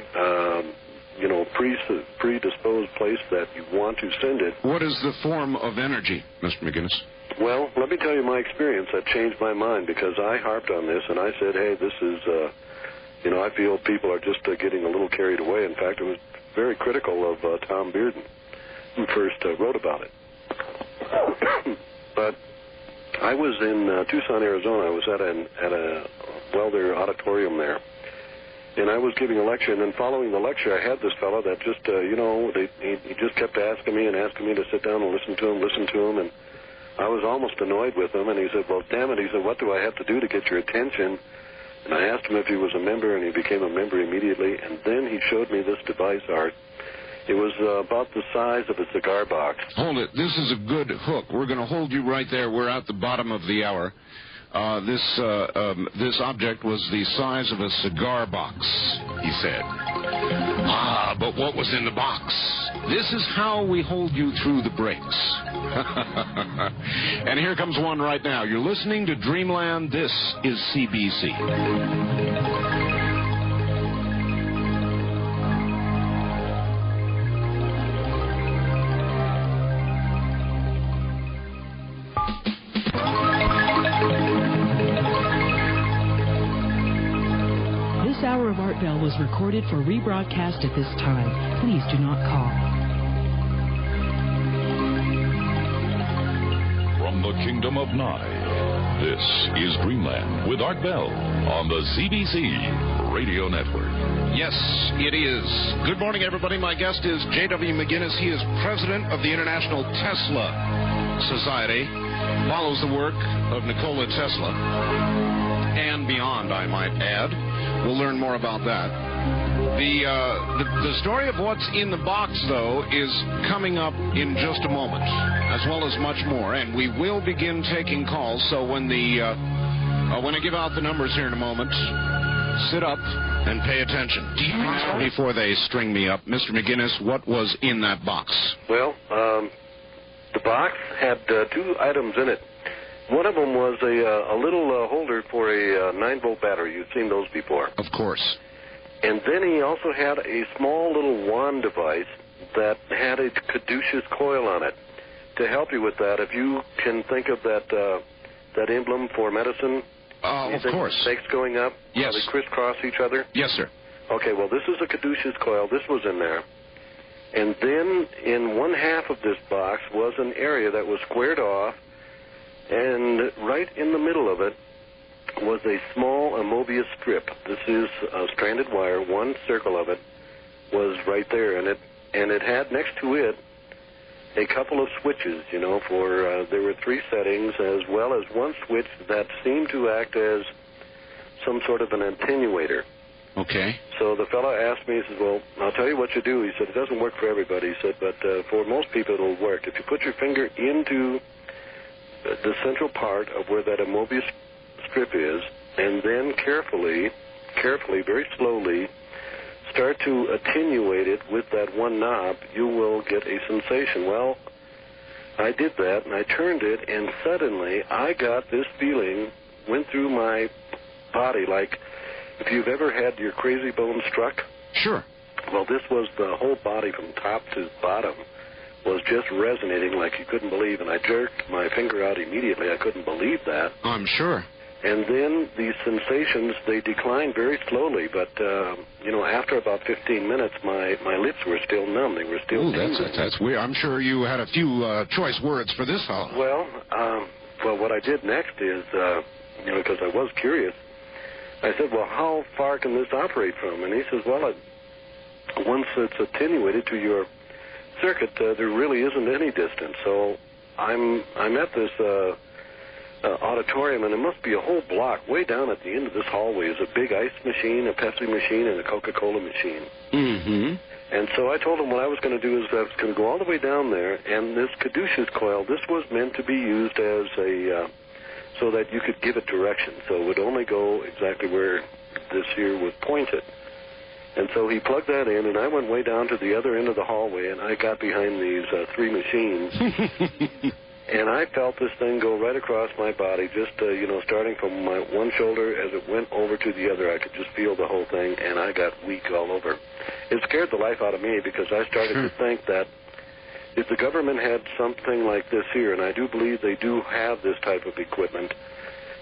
predisposed place that you want to send it. What is the form of energy, Mr. McGinnis? Well, let me tell you my experience. That changed my mind, because I harped on this, and I said, hey, this is, I feel people are just getting a little carried away. In fact, it was very critical of Tom Bearden. first wrote about it. But I was in Tucson, Arizona. I was at a welder auditorium there, and I was giving a lecture. And then following the lecture, I had this fellow that just, he just kept asking me to sit down and listen to him, and I was almost annoyed with him. And he said, "Well, damn it," he said, "what do I have to do to get your attention?" And I asked him if he was a member, and he became a member immediately. And then he showed me this device, Art. It was about the size of a cigar box. Hold it. This is a good hook. We're going to hold you right there. We're at the bottom of the hour. This object was the size of a cigar box, he said. Ah, but what was in the box? This is how we hold you through the breaks. And here comes one right now. You're listening to Dreamland. This is CBC. This hour of Art Bell was recorded for rebroadcast at this time. Please do not call. From the Kingdom of Nye, this is Dreamland with Art Bell on the CBC Radio Network. Yes, it is. Good morning, everybody. My guest is J.W. McGinnis. He is president of the International Tesla Society. Follows the work of Nikola Tesla and beyond, I might add. We'll learn more about that. The story of what's in the box, though, is coming up in just a moment, as well as much more. And we will begin taking calls. So when I give out the numbers here in a moment, sit up and pay attention. Before they string me up, Mr. McGinnis, what was in that box? Well, the box had two items in it. One of them was a little holder for a 9-volt battery. You've seen those before. Of course. And then he also had a small little wand device that had a caduceus coil on it. To help you with that, if you can think of that emblem for medicine. Of course. Stakes going up. Yes. They crisscross each other. Yes, sir. Okay, well, this is a caduceus coil. This was in there. And then in one half of this box was an area that was squared off, and right in the middle of it was a small Mobius strip. This is a stranded wire. One circle of it was right there, and it had next to it a couple of switches, for there were 3 settings, as well as one switch that seemed to act as some sort of an attenuator. Okay. So the fellow asked me, he said, "Well, I'll tell you what you do." He said, "It doesn't work for everybody." He said, "But for most people it'll work. If you put your finger into the central part of where that Mobius strip is, and then carefully, very slowly, start to attenuate it with that one knob, you will get a sensation." Well, I did that, and I turned it, and suddenly I got this feeling, went through my body like if you've ever had your crazy bone struck. Sure. Well, this was the whole body from top to bottom was just resonating like you couldn't believe, and I jerked my finger out immediately. I couldn't believe that. I'm sure. And then these sensations, they declined very slowly, but, after about 15 minutes, my lips were still numb. They were still tingling. That's weird. I'm sure you had a few choice words for this fellow. Well, what I did next is, because I was curious, I said, "Well, how far can this operate from?" And he says, "Well, once it's attenuated to your circuit, there really isn't any distance." So I'm at this auditorium, and it must be a whole block. Way down at the end of this hallway is a big ice machine, a Pepsi machine, and a Coca-Cola machine. Mm-hmm. And so I told him what I was going to do is I was going to go all the way down there, and this caduceus coil, this was meant to be used as so that you could give it direction. So it would only go exactly where this here was pointed. And so he plugged that in, and I went way down to the other end of the hallway, and I got behind these 3 machines. And I felt this thing go right across my body, just, starting from my one shoulder as it went over to the other. I could just feel the whole thing, and I got weak all over. It scared the life out of me because I started to think that if the government had something like this here, and I do believe they do have this type of equipment,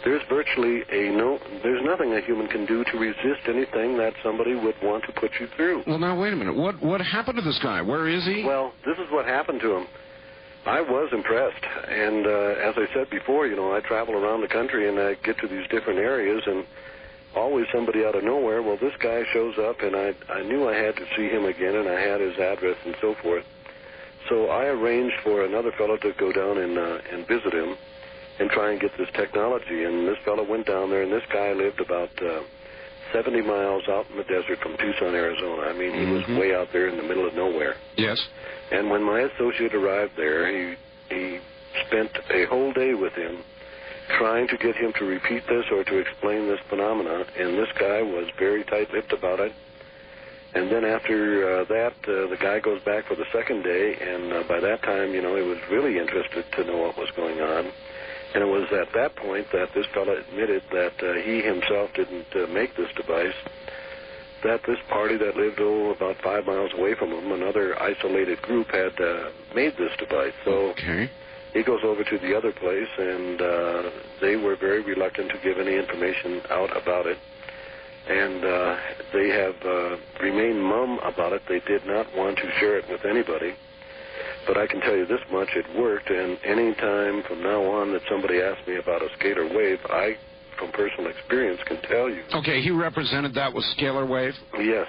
there's virtually there's nothing a human can do to resist anything that somebody would want to put you through. Well, now, wait a minute. What happened to this guy? Where is he? Well, this is what happened to him. I was impressed, and as I said before, I travel around the country and I get to these different areas, and always somebody out of nowhere. Well, this guy shows up, and I knew I had to see him again, and I had his address and so forth. So I arranged for another fellow to go down and visit him and try and get this technology. And this fellow went down there, and this guy lived about 70 miles out in the desert from Tucson, Arizona. I mean, he was way out there in the middle of nowhere. Yes. And when my associate arrived there, he spent a whole day with him trying to get him to repeat this or to explain this phenomena, and this guy was very tight-lipped about it. And then after that, the guy goes back for the second day, and by that time, he was really interested to know what was going on. And it was at that point that this fellow admitted that he himself didn't make this device, that this party that lived about 5 miles away from him, another isolated group, had made this device. So he goes over to the other place, and they were very reluctant to give any information out about it. And they have remained mum about it. They did not want to share it with anybody. But I can tell you this much, it worked, and any time from now on that somebody asks me about a scalar wave, I, from personal experience, can tell you. Okay, he represented that with scalar wave? Yes.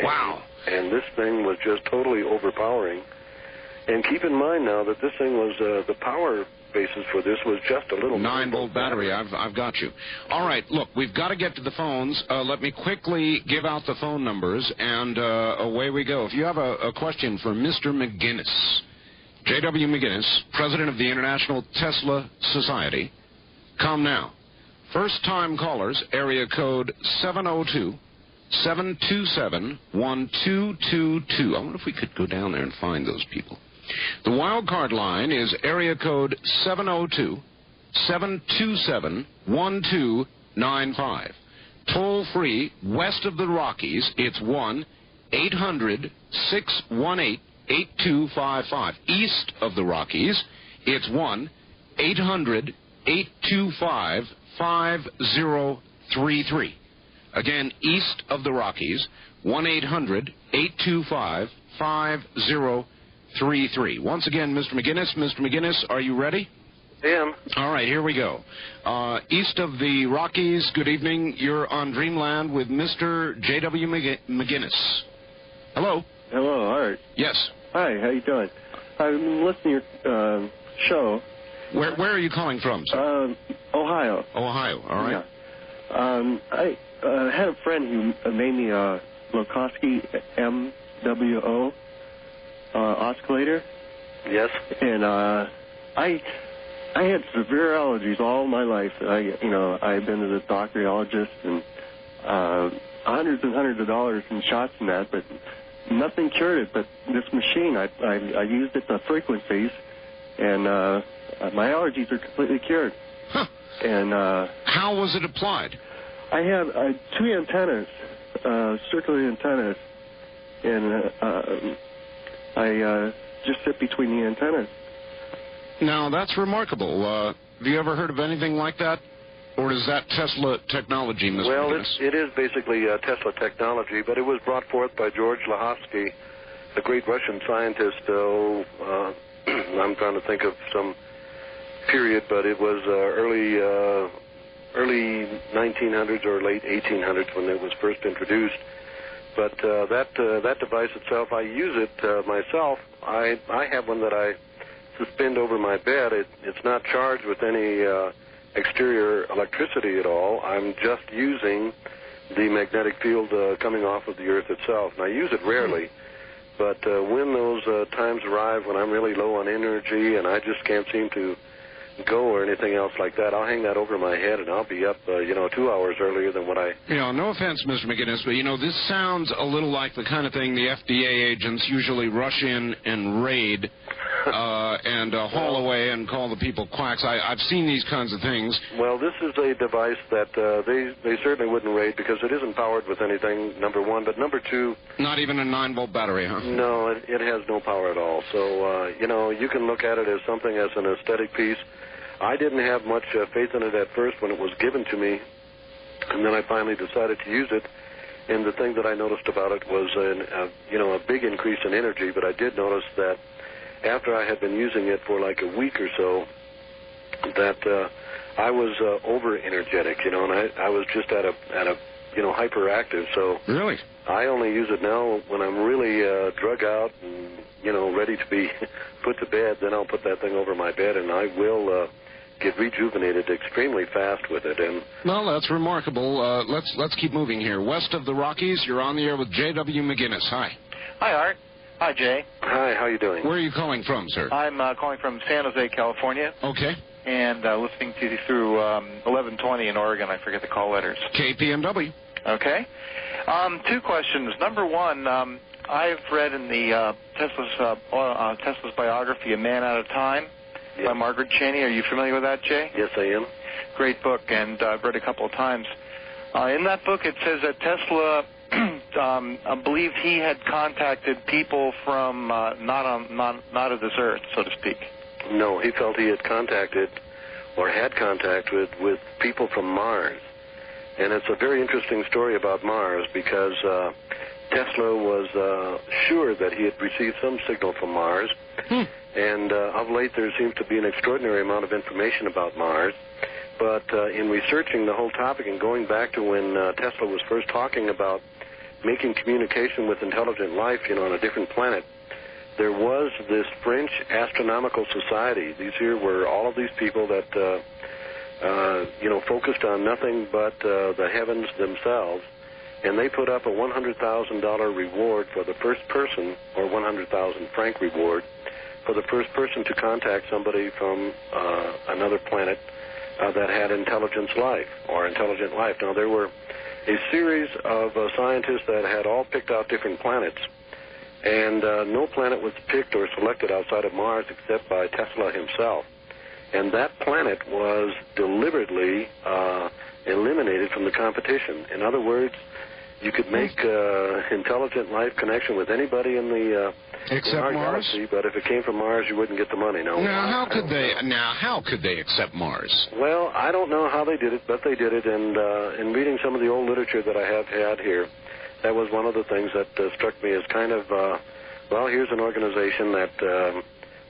Wow. And this thing was just totally overpowering. And keep in mind now that this thing was, the power basis for this was just a little 9-volt battery. I've got you. All right, look, we've got to get to the phones. Let me quickly give out the phone numbers, and away we go. If you have a question for Mr. McGinnis, J.W. McGinnis, president of the International Tesla Society, come now. First-time callers, area code 702-727-1222. I wonder if we could go down there and find those people. The wild card line is area code 702-727-1295. Toll-free west of the Rockies, it's 1-800-618-8255. East of the Rockies, it's 1-800-825-5033. Again, east of the Rockies, 1-800-825-5033. Once again, Mr. McGinnis. Mr. McGinnis, are you ready? I am. All right, here we go. East of the Rockies, good evening. You're on Dreamland with Mr. J.W. McGinnis. Hello. Hello, Art. Yes. Hi, how you doing? I've been listening to your show. Where are you calling from, sir? Ohio. Ohio, all right. Yeah. I had a friend who made me a Lokowski MWO oscillator. Yes. And I had severe allergies all my life. I've been to the doctorologist and hundreds and hundreds of dollars in shots and that, but nothing cured it. But this machine, I used it the frequencies, and my allergies are completely cured. Huh. And how was it applied? I have 2 antennas, circular antennas, and I just sit between the antennas. Now, that's remarkable. Have you ever heard of anything like that? Or is that Tesla technology, Mr. Well, McGinnis? it is basically Tesla technology, but it was brought forth by George Lahovsky, the great Russian scientist. I'm trying to think of some period, but it was early 1900s or late 1800s when it was first introduced. But that device itself, I use it myself. I have one that I suspend over my bed. It's not charged with any exterior electricity at all. I'm just using the magnetic field coming off of the Earth itself. And I use it rarely. But when those times arrive when I'm really low on energy and I just can't seem to go or anything else like that, I'll hang that over my head and I'll be up, 2 hours earlier than what I... no offense, Mr. McGinnis, but, this sounds a little like the kind of thing the FDA agents usually rush in and raid and haul away and call the people quacks. I've seen these kinds of things. Well, this is a device that they certainly wouldn't raid because it isn't powered with anything, number one. But number two... Not even a 9-volt battery, huh? No, it has no power at all. So, you can look at it as something as an aesthetic piece. I didn't have much faith in it at first when it was given to me, and then I finally decided to use it. And the thing that I noticed about it was a big increase in energy, but I did notice that after I had been using it for like a week or so, that I was over-energetic, and I was just at a hyperactive. So really, I only use it now when I'm really drug out and, ready to be put to bed. Then I'll put that thing over my bed, and I will get rejuvenated extremely fast with it. And well, that's remarkable. Let's keep moving here. West of the Rockies, you're on the air with J.W. McGinnis. Hi. Hi, Art. Hi, Jay. Hi, how you doing? Where are you calling from, sir? I'm calling from San Jose, California. Okay. And listening to you through 1120 in Oregon. I forget the call letters. KPNW. Okay. 2 questions. Number one, I've read in the Tesla's biography, A Man Out of Time, by Margaret Cheney. Are you familiar with that, Jay? Yes, I am. Great book, and I've read it a couple of times. In that book, it says that Tesla believed he had contacted people from not of this earth, so to speak. No, he felt he had contacted or had contact with people from Mars. And it's a very interesting story about Mars because Tesla was sure that he had received some signal from Mars. And of late there seems to be an extraordinary amount of information about Mars. But in researching the whole topic and going back to when Tesla was first talking about making communication with intelligent life, on a different planet, there was this French Astronomical Society. These here were all of these people that, focused on nothing but the heavens themselves. And they put up a $100,000 reward for the first person, or 100,000 franc reward, for the first person to contact somebody from another planet that had intelligent life. Now, there were a series of scientists that had all picked out different planets, and no planet was picked or selected outside of Mars except by Tesla himself. And that planet was deliberately eliminated from the competition. In other words, you could make intelligent life connection with anybody in the except our Mars? galaxy, but if it came from Mars, you wouldn't get the money. No. How could they accept Mars? Well, I don't know how they did it, but they did it. And in reading some of the old literature that I have had here, that was one of the things that struck me as kind of, here's an organization that,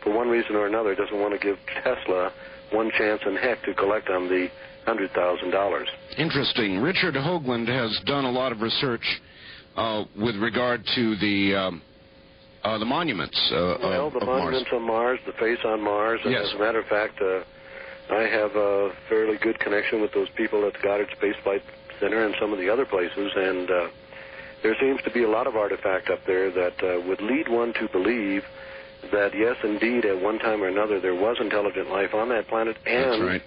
for one reason or another, doesn't want to give Tesla one chance in heck to collect on the $100,000. Interesting. Richard Hoagland has done a lot of research with regard to the monuments the monuments on Mars, the face on Mars. And yes. As a matter of fact, I have a fairly good connection with those people at the Goddard Space Flight Center and some of the other places, and there seems to be a lot of artifact up there that would lead one to believe that, yes, indeed, at one time or another, there was intelligent life on that planet, and that's right.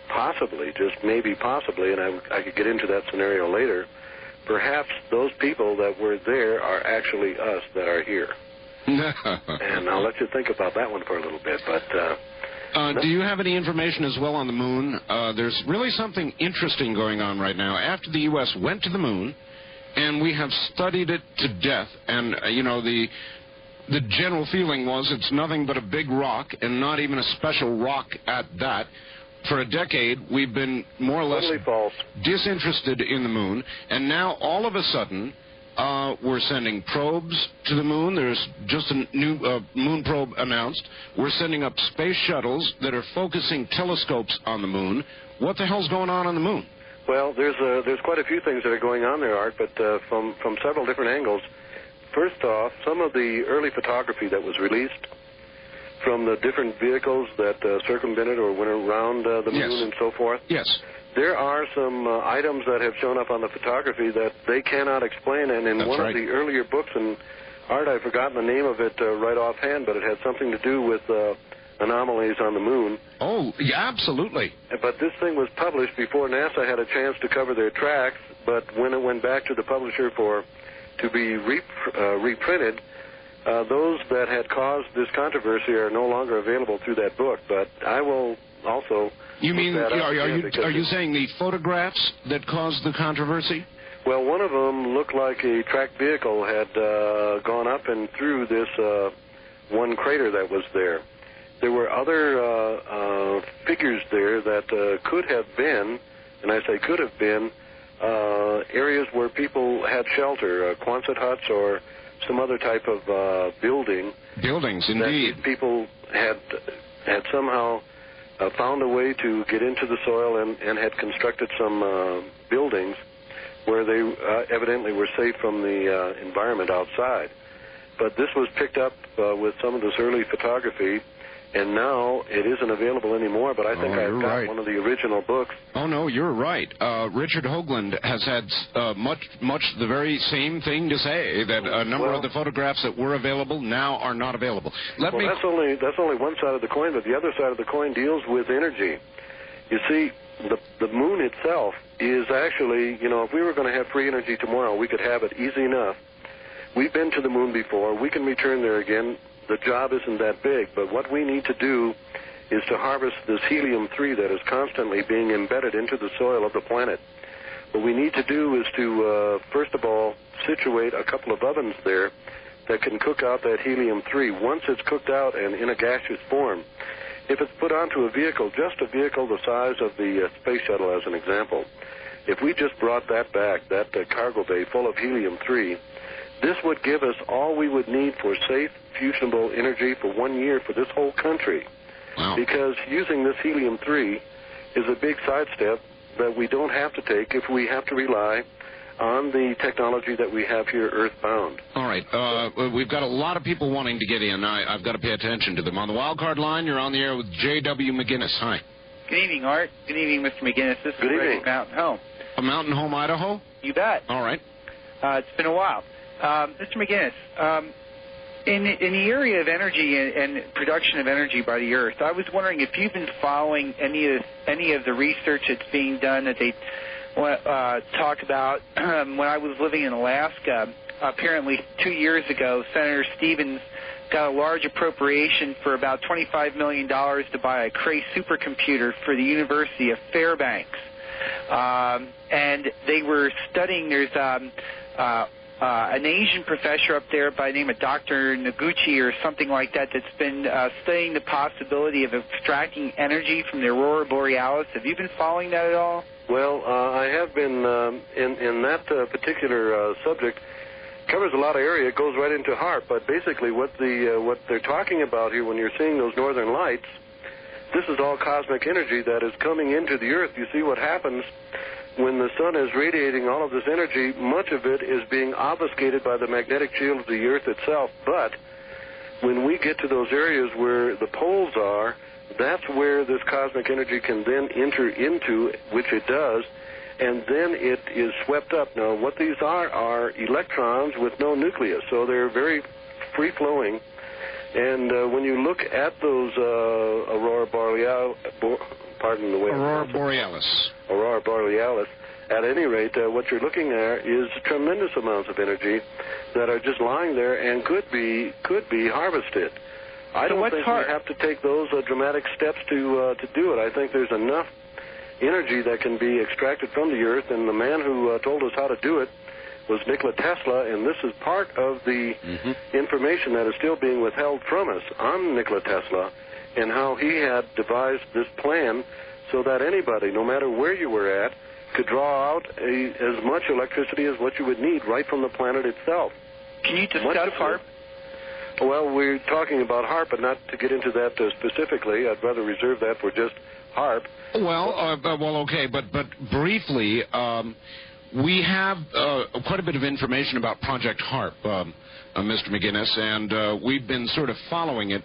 Possibly, just maybe possibly, and I could get into that scenario later, perhaps those people that were there are actually us that are here. And I'll let you think about that one for a little bit. But do you have any information as well on the moon? There's really something interesting going on right now. After the U.S. went to the moon, and we have studied it to death, and, the general feeling was it's nothing but a big rock, and not even a special rock at that. For a decade, we've been more or less disinterested in the moon, and now all of a sudden, we're sending probes to the moon. There's just a new moon probe announced. We're sending up space shuttles that are focusing telescopes on the moon. What the hell's going on the moon? Well, there's quite a few things that are going on there, Art, but from several different angles. First off, some of the early photography that was released from the different vehicles that circumvented or went around the moon yes. and so forth. Yes. There are some items that have shown up on the photography that they cannot explain, and in That's one right. of the earlier books, and Art, I've forgotten the name of it right offhand, but it had something to do with anomalies on the moon. Oh, yeah, absolutely. But this thing was published before NASA had a chance to cover their tracks, but when it went back to the publisher to be reprinted, those that had caused this controversy are no longer available through that book. But I will also... You mean, are you saying the photographs that caused the controversy? Well, one of them looked like a tracked vehicle had gone up and through this one crater that was there. there were other figures there that could have been, and I say could have been, areas where people had shelter, Quonset huts or some other type of building. Buildings, indeed. People had somehow found a way to get into the soil and had constructed some buildings where they evidently were safe from the environment outside. But this was picked up with some of this early photography, and now it isn't available anymore, but I think I've got one of the original books. Oh, no, you're right. Richard Hoagland has had much the very same thing to say, that a number of the photographs that were available now are not available. That's only one side of the coin, but the other side of the coin deals with energy. You see, the moon itself is actually, if we were going to have free energy tomorrow, we could have it easy enough. We've been to the moon before. We can return there again. The job isn't that big, but what we need to do is to harvest this helium-3 that is constantly being embedded into the soil of the planet. What we need to do is to, first of all, situate a couple of ovens there that can cook out that helium-3. Once it's cooked out and in a gaseous form, if it's put onto a vehicle, just a vehicle the size of the space shuttle as an example, if we just brought that back, that cargo bay full of helium-3, this would give us all we would need for safe, fusionable energy for 1 year for this whole country. Wow. Because using this helium-3 is a big sidestep that we don't have to take if we have to rely on the technology that we have here earthbound. All right. We've got a lot of people wanting to get in. I've got to pay attention to them. On the wildcard line, you're on the air with J.W. McGinnis. Hi. Good evening, Art. Good evening, Mr. McGinnis. This is Greg at Mountain Home. Mountain Home, Idaho? You bet. All right. It's been a while. Mr. McGinnis, in the area of energy and production of energy by the Earth, I was wondering if you've been following any of the research that's being done that they talk about. When I was living in Alaska, apparently 2 years ago, Senator Stevens got a large appropriation for about $25 million to buy a Cray supercomputer for the University of Fairbanks. And they were studying, there's an Asian professor up there by the name of Dr. Noguchi or something like that that's been studying the possibility of extracting energy from the Aurora Borealis. Have you been following that at all? Well, I have been in that particular subject. Covers a lot of area. It goes right into HAARP. But basically what they're talking about here when you're seeing those northern lights, this is all cosmic energy that is coming into the Earth. You see what happens when the sun is radiating all of this energy. Much of it is being obfuscated by the magnetic field of the Earth itself. But when we get to those areas where the poles are, that's where this cosmic energy can then enter into, which it does, and then it is swept up. Now, what these are electrons with no nucleus, so they're very free-flowing. And when you look at those Aurora Borealis, Aurora Borealis, at any rate, what you're looking at is tremendous amounts of energy that are just lying there and could be harvested. I don't think we have to take those dramatic steps to do it. I think there's enough energy that can be extracted from the Earth, and the man who told us how to do it was Nikola Tesla, and this is part of the information that is still being withheld from us on Nikola Tesla and how he had devised this plan so that anybody, no matter where you were at, could draw out as much electricity as what you would need right from the planet itself. Can you discuss HAARP? Well, we're talking about HAARP, but not to get into that specifically. I'd rather reserve that for just HAARP. Well, okay, but briefly, we have quite a bit of information about Project HAARP, Mr. McGinnis, and we've been sort of following it.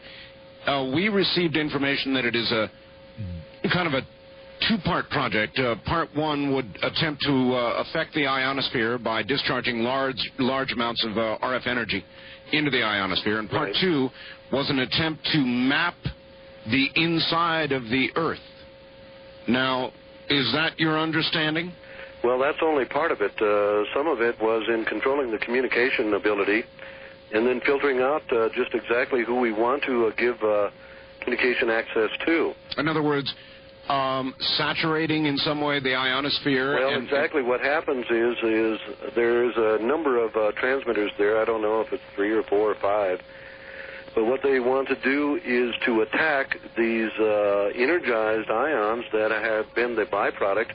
We received information that it is a kind of a two-part project. Part one would attempt to affect the ionosphere by discharging large amounts of RF energy into the ionosphere, and part two was an attempt to map the inside of the Earth. Now, is that your understanding? Well, that's only part of it. Some of it was in controlling the communication ability and then filtering out just exactly who we want to give communication access to. In other words, saturating in some way the ionosphere? Well, exactly what happens is there's a number of transmitters there. I don't know if it's 3 or 4 or 5 But what they want to do is to attack these energized ions that have been the byproduct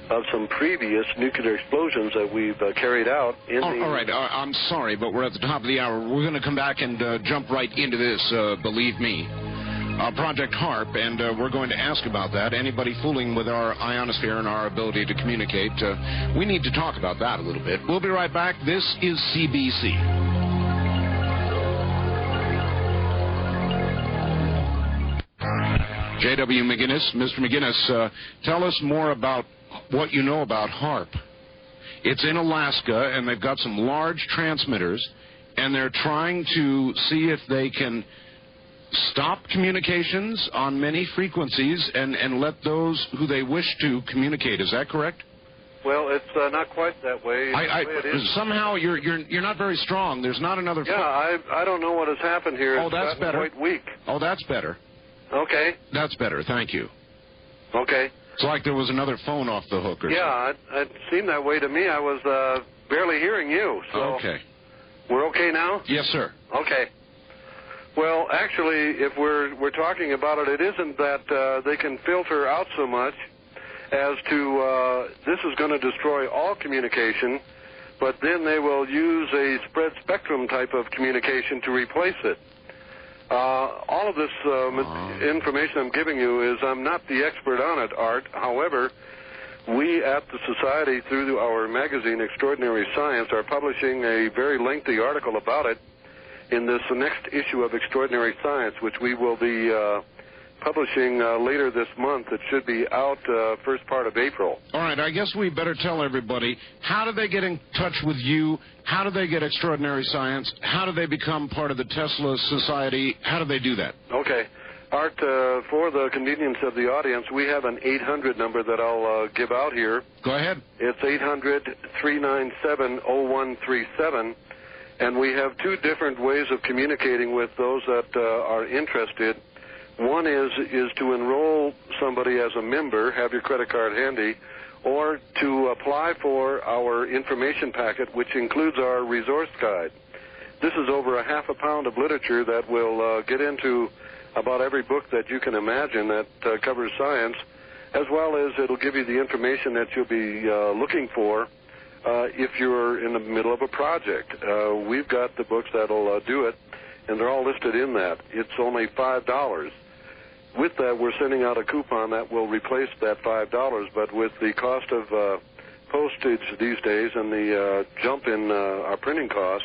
of some previous nuclear explosions that we've carried out in the... All right, I'm sorry, but we're at the top of the hour. We're going to come back and jump right into this, believe me. Project HARP, and we're going to ask about that. Anybody fooling with our ionosphere and our ability to communicate, we need to talk about that a little bit. We'll be right back. This is CBC. J.W. McGinnis. Mr. McGinnis, tell us more about what you know about HARP. It's in Alaska, and they've got some large transmitters, and they're trying to see if they can stop communications on many frequencies and let those who they wish to communicate. Is that correct? Well, it's not quite that way. Somehow you're not very strong. There's not another... Yeah, I don't know what has happened here. Oh, that's better. Quite weak. Oh, that's better. Okay. That's better. Thank you. Okay. It's like there was another phone off the hook or something. Yeah, it seemed that way to me. I was barely hearing you. So okay. We're okay now? Yes, sir. Okay. Well, actually, if we're talking about it, it isn't that they can filter out so much as to this is going to destroy all communication, but then they will use a spread spectrum type of communication to replace it. All of this information I'm giving you is I'm not the expert on it, Art. However, we at the Society, through our magazine Extraordinary Science, are publishing a very lengthy article about it in this next issue of Extraordinary Science, which we will be publishing later this month. It should be out first part of April. All right, I guess we better tell everybody, how do they get in touch with you? How do they get Extraordinary Science? How do they become part of the Tesla Society? How do they do that? Okay. Art, for the convenience of the audience, we have an 800 number that I'll give out here. Go ahead. It's 800-397-0137, and we have two different ways of communicating with those that are interested. One is to enroll somebody as a member, have your credit card handy, or to apply for our information packet, which includes our resource guide. This is over a half a pound of literature that will get into about every book that you can imagine that covers science, as well as it'll give you the information that you'll be looking for if you're in the middle of a project. We've got the books that'll do it, and they're all listed in that. It's only $5. With that, we're sending out a coupon that will replace that $5, but with the cost of postage these days and the jump in our printing cost,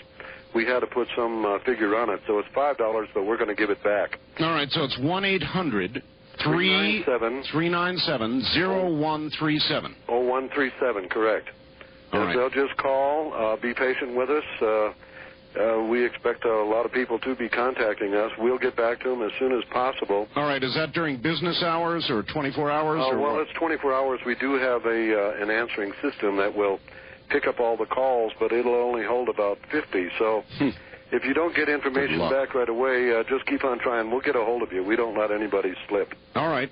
we had to put some figure on it. So it's $5, but we're going to give it back. All right, so it's 1-800-397-0137. 0137, correct. All and right. they'll just call, be patient with us. We expect a lot of people to be contacting us. We'll get back to them as soon as possible. All right. Is that during business hours or 24 hours? Well, it's 24 hours. We do have an answering system that will pick up all the calls, but it'll only hold about 50. So if you don't get information back right away, just keep on trying. We'll get a hold of you. We don't let anybody slip. All right.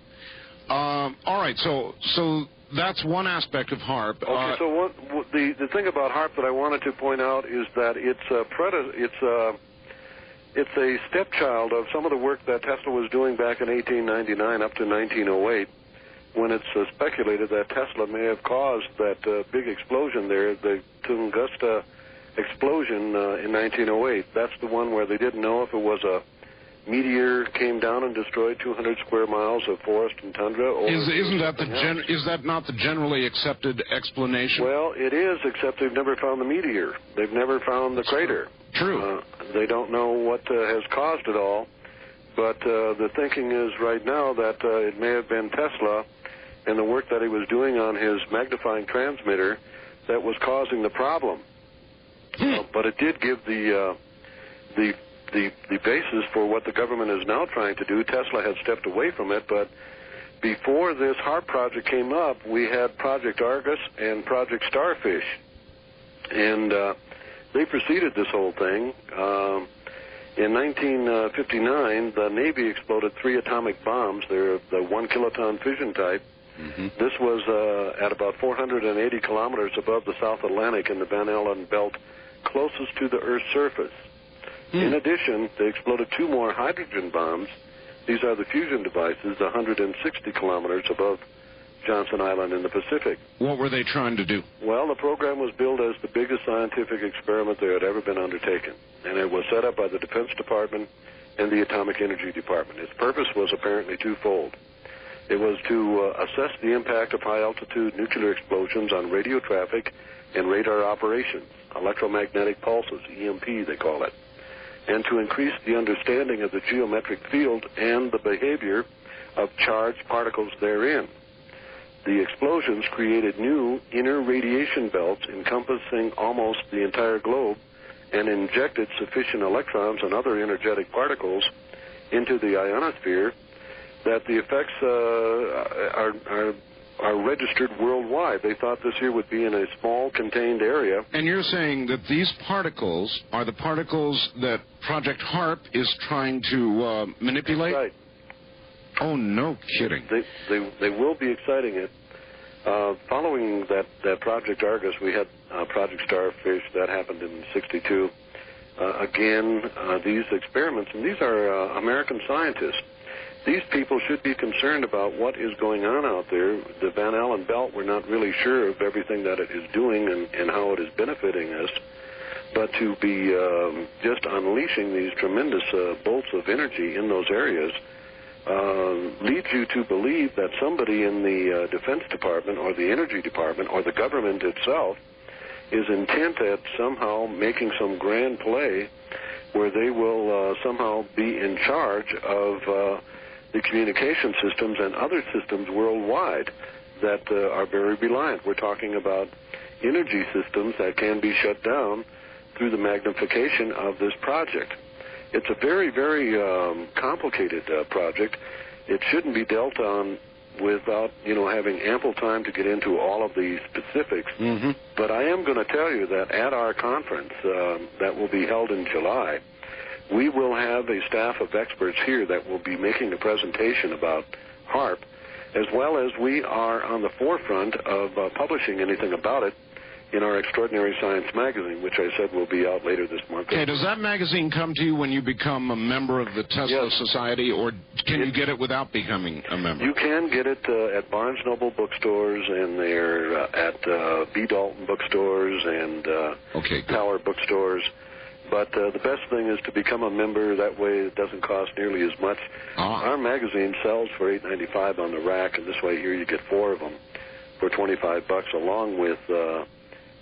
All right. So that's one aspect of HARP. Okay, so the thing about HARP that I wanted to point out is that it's a stepchild of some of the work that Tesla was doing back in 1899 up to 1908, when it's speculated that Tesla may have caused that big explosion there, the Tunguska explosion in 1908. That's the one where they didn't know if it was a meteor came down and destroyed 200 square miles of forest and tundra. Or is that not the generally accepted explanation? Well, it is, except they've never found the meteor. They've never found the crater. True. They don't know what has caused it all. But the thinking is right now that it may have been Tesla and the work that he was doing on his magnifying transmitter that was causing the problem. But it did give the basis for what the government is now trying to do. Tesla had stepped away from it, but before this HARP project came up, we had Project Argus and Project Starfish. And they preceded this whole thing. In 1959, the Navy exploded 3 atomic bombs. They're the 1 kiloton fission type. Mm-hmm. This was at about 480 kilometers above the South Atlantic in the Van Allen belt, closest to the Earth's surface. In addition, they exploded 2 more hydrogen bombs. These are the fusion devices 160 kilometers above Johnson Island in the Pacific. What were they trying to do? Well, the program was billed as the biggest scientific experiment there had ever been undertaken, and it was set up by the Defense Department and the Atomic Energy Department. Its purpose was apparently twofold. It was to assess the impact of high-altitude nuclear explosions on radio traffic and radar operations, electromagnetic pulses, EMP they call it, and to increase the understanding of the geometric field and the behavior of charged particles therein. The explosions created new inner radiation belts encompassing almost the entire globe and injected sufficient electrons and other energetic particles into the ionosphere that the effects are registered worldwide. They thought this here would be in a small, contained area. And you're saying that these particles are the particles that Project HARP is trying to manipulate? That's right. Oh, no kidding. They will be exciting it. Following that Project Argus, we had Project Starfish. That happened in '62. Again, these experiments, and these are American scientists. These people should be concerned about what is going on out there. The Van Allen belt, we're not really sure of everything that it is doing and how it is benefiting us. But to be just unleashing these tremendous bolts of energy in those areas leads you to believe that somebody in the Defense Department or the Energy Department or the government itself is intent at somehow making some grand play where they will somehow be in charge of the communication systems and other systems worldwide that are very reliant. We're talking about energy systems that can be shut down through the magnification of this project. It's a very, very complicated project. It shouldn't be dealt on without, having ample time to get into all of the specifics. Mm-hmm. But I am going to tell you that at our conference that will be held in July, we will have a staff of experts here that will be making a presentation about HARP, as well as we are on the forefront of publishing anything about it in our Extraordinary Science magazine, which I said will be out later this month. Okay, does that magazine come to you when you become a member of the Tesla Society, or can you get it without becoming a member? You can get it at Barnes Noble bookstores, and they're at B. Dalton bookstores and Tower bookstores. But the best thing is to become a member. That way it doesn't cost nearly as much. Our magazine sells for $8.95 on the rack, and this way here you get 4 of them for $25, along with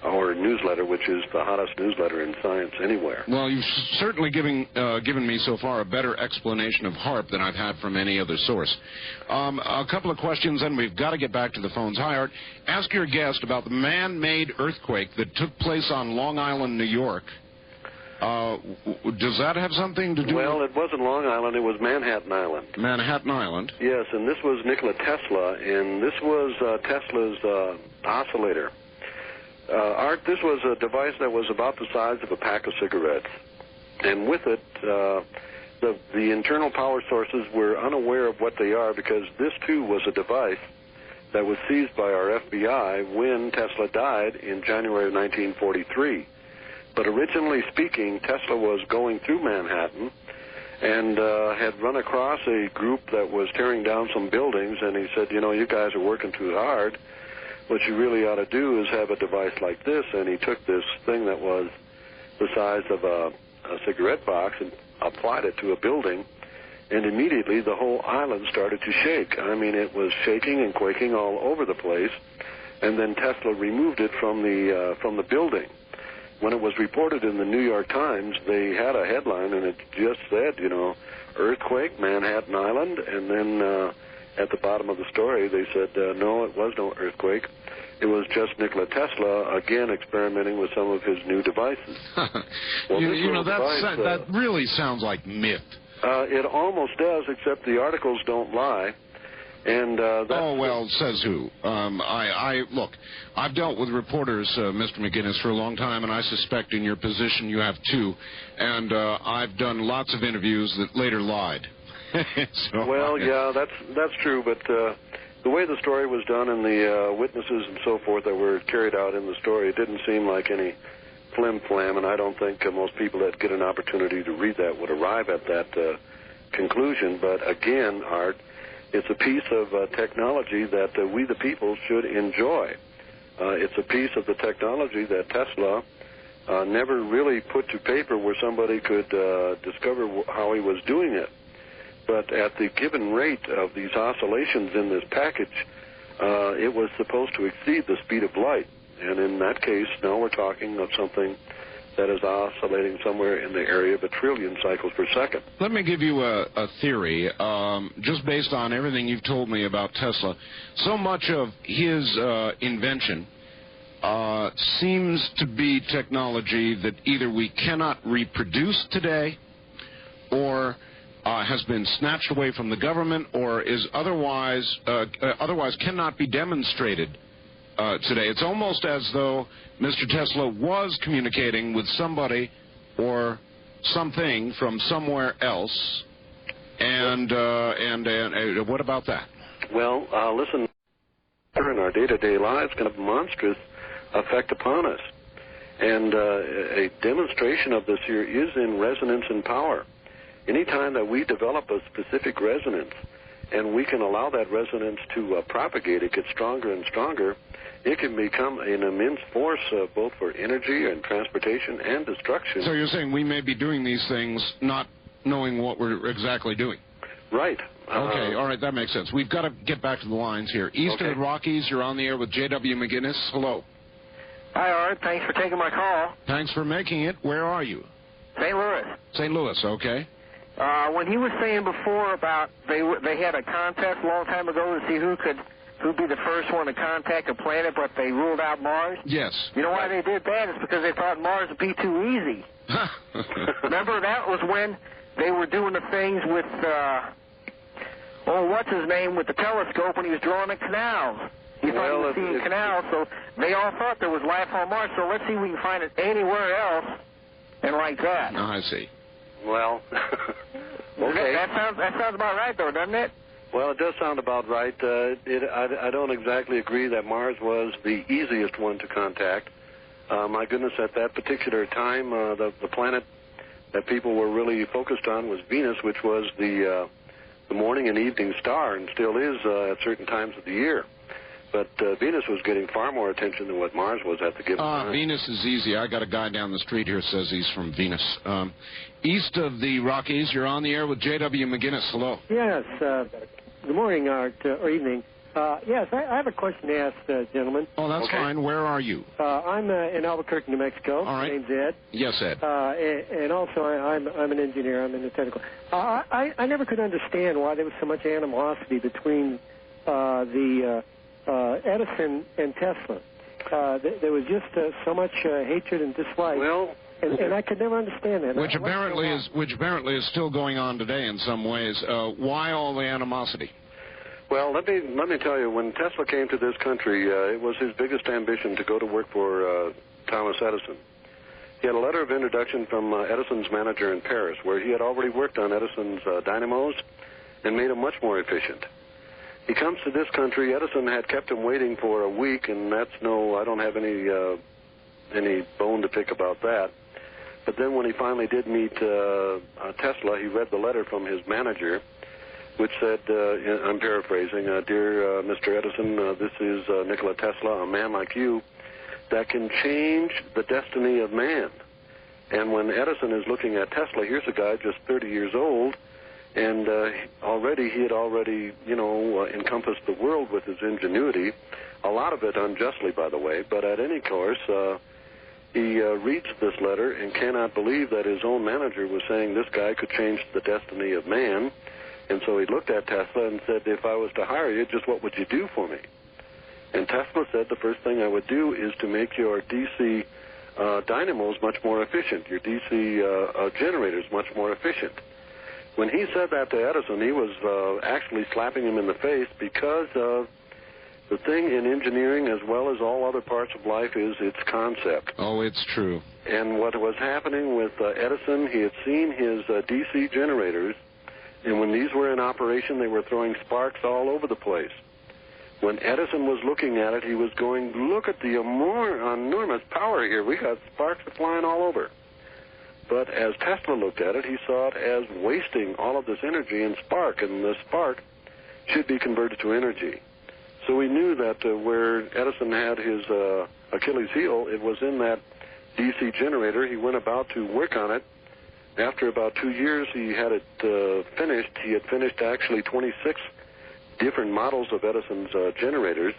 our newsletter, which is the hottest newsletter in science anywhere. Well, you've certainly given me so far a better explanation of HARP than I've had from any other source. A couple of questions, and we've got to get back to the phones. Hi, Art. Ask your guest about the man-made earthquake that took place on Long Island, New York. Does that have something to do with... Well, it wasn't Long Island. It was Manhattan Island. Manhattan Island? Yes, and this was Nikola Tesla, and this was Tesla's oscillator. Art, this was a device that was about the size of a pack of cigarettes. And with it, the internal power sources were unaware of what they are, because this, too, was a device that was seized by our FBI when Tesla died in January of 1943. But originally speaking, Tesla was going through Manhattan and had run across a group that was tearing down some buildings, and he said, you guys are working too hard. What you really ought to do is have a device like this. And he took this thing that was the size of a cigarette box and applied it to a building, and immediately the whole island started to shake. I mean, it was shaking and quaking all over the place, and then Tesla removed it from the building. When it was reported in the New York Times, they had a headline, and it just said, earthquake, Manhattan Island, and then at the bottom of the story, they said, no, it was no earthquake. It was just Nikola Tesla, again, experimenting with some of his new devices. Well, that really sounds like myth. It almost does, except the articles don't lie. And says who? Look, I've dealt with reporters, Mr. McGinnis, for a long time, and I suspect in your position you have too. And I've done lots of interviews that later lied. That's true, but the way the story was done and the witnesses and so forth that were carried out in the story, it didn't seem like any flim-flam, and I don't think most people that get an opportunity to read that would arrive at that conclusion. But again, Art, it's a piece of technology that we the people should enjoy. It's a piece of the technology that Tesla never really put to paper where somebody could discover how he was doing it. But at the given rate of these oscillations in this package, it was supposed to exceed the speed of light. And in that case, now we're talking of something that is oscillating somewhere in the area of 1 trillion cycles per second. Let me give you a theory, just based on everything you've told me about Tesla. So much of his invention seems to be technology that either we cannot reproduce today, or has been snatched away from the government, or is otherwise cannot be demonstrated today. It's almost as though Mr. Tesla was communicating with somebody or something from somewhere else. And what about that? Well, listen, in our day-to-day lives can have a monstrous effect upon us. And a demonstration of this here is in resonance and power. Anytime that we develop a specific resonance and we can allow that resonance to propagate, it gets stronger and stronger, it can become an immense force both for energy and transportation and destruction. So you're saying we may be doing these things not knowing what we're exactly doing? Right. Okay, all right, that makes sense. We've got to get back to the lines here. East of the Rockies, you're on the air with J.W. McGinnis. Hello. Hi, Art. Thanks for taking my call. Thanks for making it. Where are you? St. Louis. St. Louis, okay. When he was saying before about they had a contest a long time ago to see who'd be the first one to contact a planet, but they ruled out Mars. Yes. You know why they did that? It's because they thought Mars would be too easy. Remember, that was when they were doing the things with, what's his name, with the telescope when he was drawing the canals. He thought he was seeing canals, so they all thought there was life on Mars, so let's see if we can find it anywhere else and like that. Oh, I see. Well, okay. That sounds about right, though, doesn't it? Well, it does sound about right. I don't exactly agree that Mars was the easiest one to contact. My goodness, at that particular time, the planet that people were really focused on was Venus, which was the morning and evening star, and still is at certain times of the year. But Venus was getting far more attention than what Mars was at the given time. Venus is easy. I got a guy down the street here who says he's from Venus. East of the Rockies, you're on the air with J.W. McGinnis. Hello. Yes. Good morning, Art, or evening. Yes, I have a question to ask, gentlemen. Oh, that's fine. Where are you? I'm in Albuquerque, New Mexico. All right. My name's Ed. Yes, Ed. And also, I'm an engineer. I'm in the technical. I never could understand why there was so much animosity between Edison and Tesla. There was just so much hatred and dislike. Well, and I could never understand that. Which apparently is still going on today in some ways. Why all the animosity? Well, let me tell you, when Tesla came to this country, it was his biggest ambition to go to work for Thomas Edison. He had a letter of introduction from Edison's manager in Paris, where he had already worked on Edison's dynamos and made them much more efficient. He comes to this country. Edison had kept him waiting for a week, and I don't have any bone to pick about that. But then when he finally did meet Tesla, he read the letter from his manager, which said, I'm paraphrasing, Dear Mr. Edison, this is Nikola Tesla, a man like you, that can change the destiny of man. And when Edison is looking at Tesla, here's a guy just 30 years old, and he had already encompassed the world with his ingenuity, a lot of it unjustly, by the way, but at any course, he reads this letter and cannot believe that his own manager was saying this guy could change the destiny of man. And so he looked at Tesla and said, if I was to hire you, just what would you do for me? And Tesla said, the first thing I would do is to make your DC dynamos much more efficient, your DC generators much more efficient. When he said that to Edison, he was actually slapping him in the face, because the thing in engineering, as well as all other parts of life, is its concept. Oh, it's true. And what was happening with Edison, he had seen his DC generators, and when these were in operation, they were throwing sparks all over the place. When Edison was looking at it, he was going, look at the enormous power here. We got sparks flying all over. But as Tesla looked at it, he saw it as wasting all of this energy in spark, and the spark should be converted to energy. So we knew that where Edison had his Achilles heel, it was in that DC generator. He went about to work on it. After about 2 years, he had it finished. He had finished actually 26 different models of Edison's generators,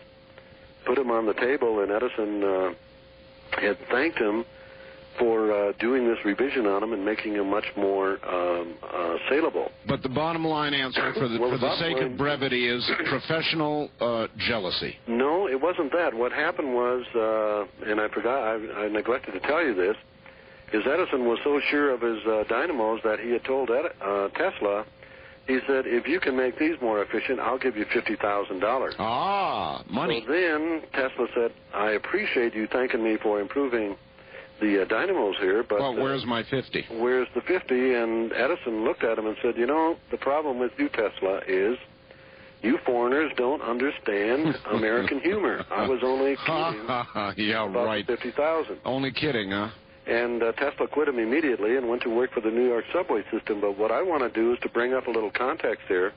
put them on the table, and Edison had thanked him for doing this revision on them and making them much more saleable. But the bottom line answer, for the sake of brevity, is professional jealousy. No, it wasn't that. What happened was, and I forgot, I neglected to tell you this, is Edison was so sure of his dynamos that he had told Tesla, he said, if you can make these more efficient, I'll give you $50,000. Ah, money. So then Tesla said, I appreciate you thanking me for improving the dynamos here, but... Well, where's my 50? Where's the 50? And Edison looked at him and said, you know, the problem with you, Tesla, is you foreigners don't understand American humor. I was only kidding about the 50,000. Only kidding, huh? And Tesla quit him immediately and went to work for the New York subway system. But what I want to do is to bring up a little context here.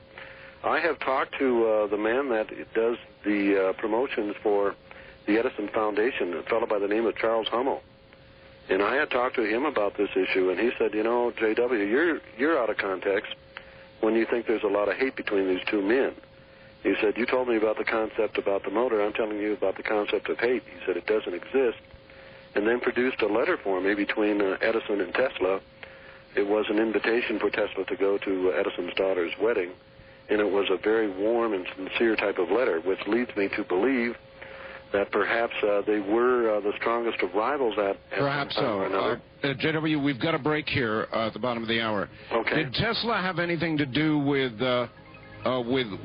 I have talked to the man that does the promotions for the Edison Foundation, a fellow by the name of Charles Hummel. And I had talked to him about this issue, and he said, you know, J.W., you're out of context when you think there's a lot of hate between these two men. He said, you told me about the concept about the motor. I'm telling you about the concept of hate. He said, it doesn't exist. And then produced a letter for me between Edison and Tesla. It was an invitation for Tesla to go to Edison's daughter's wedding, and it was a very warm and sincere type of letter, which leads me to believe that perhaps they were the strongest of rivals at perhaps some time or another. JW, we've got a break here at the bottom of the hour. Okay. Did Tesla have anything to do with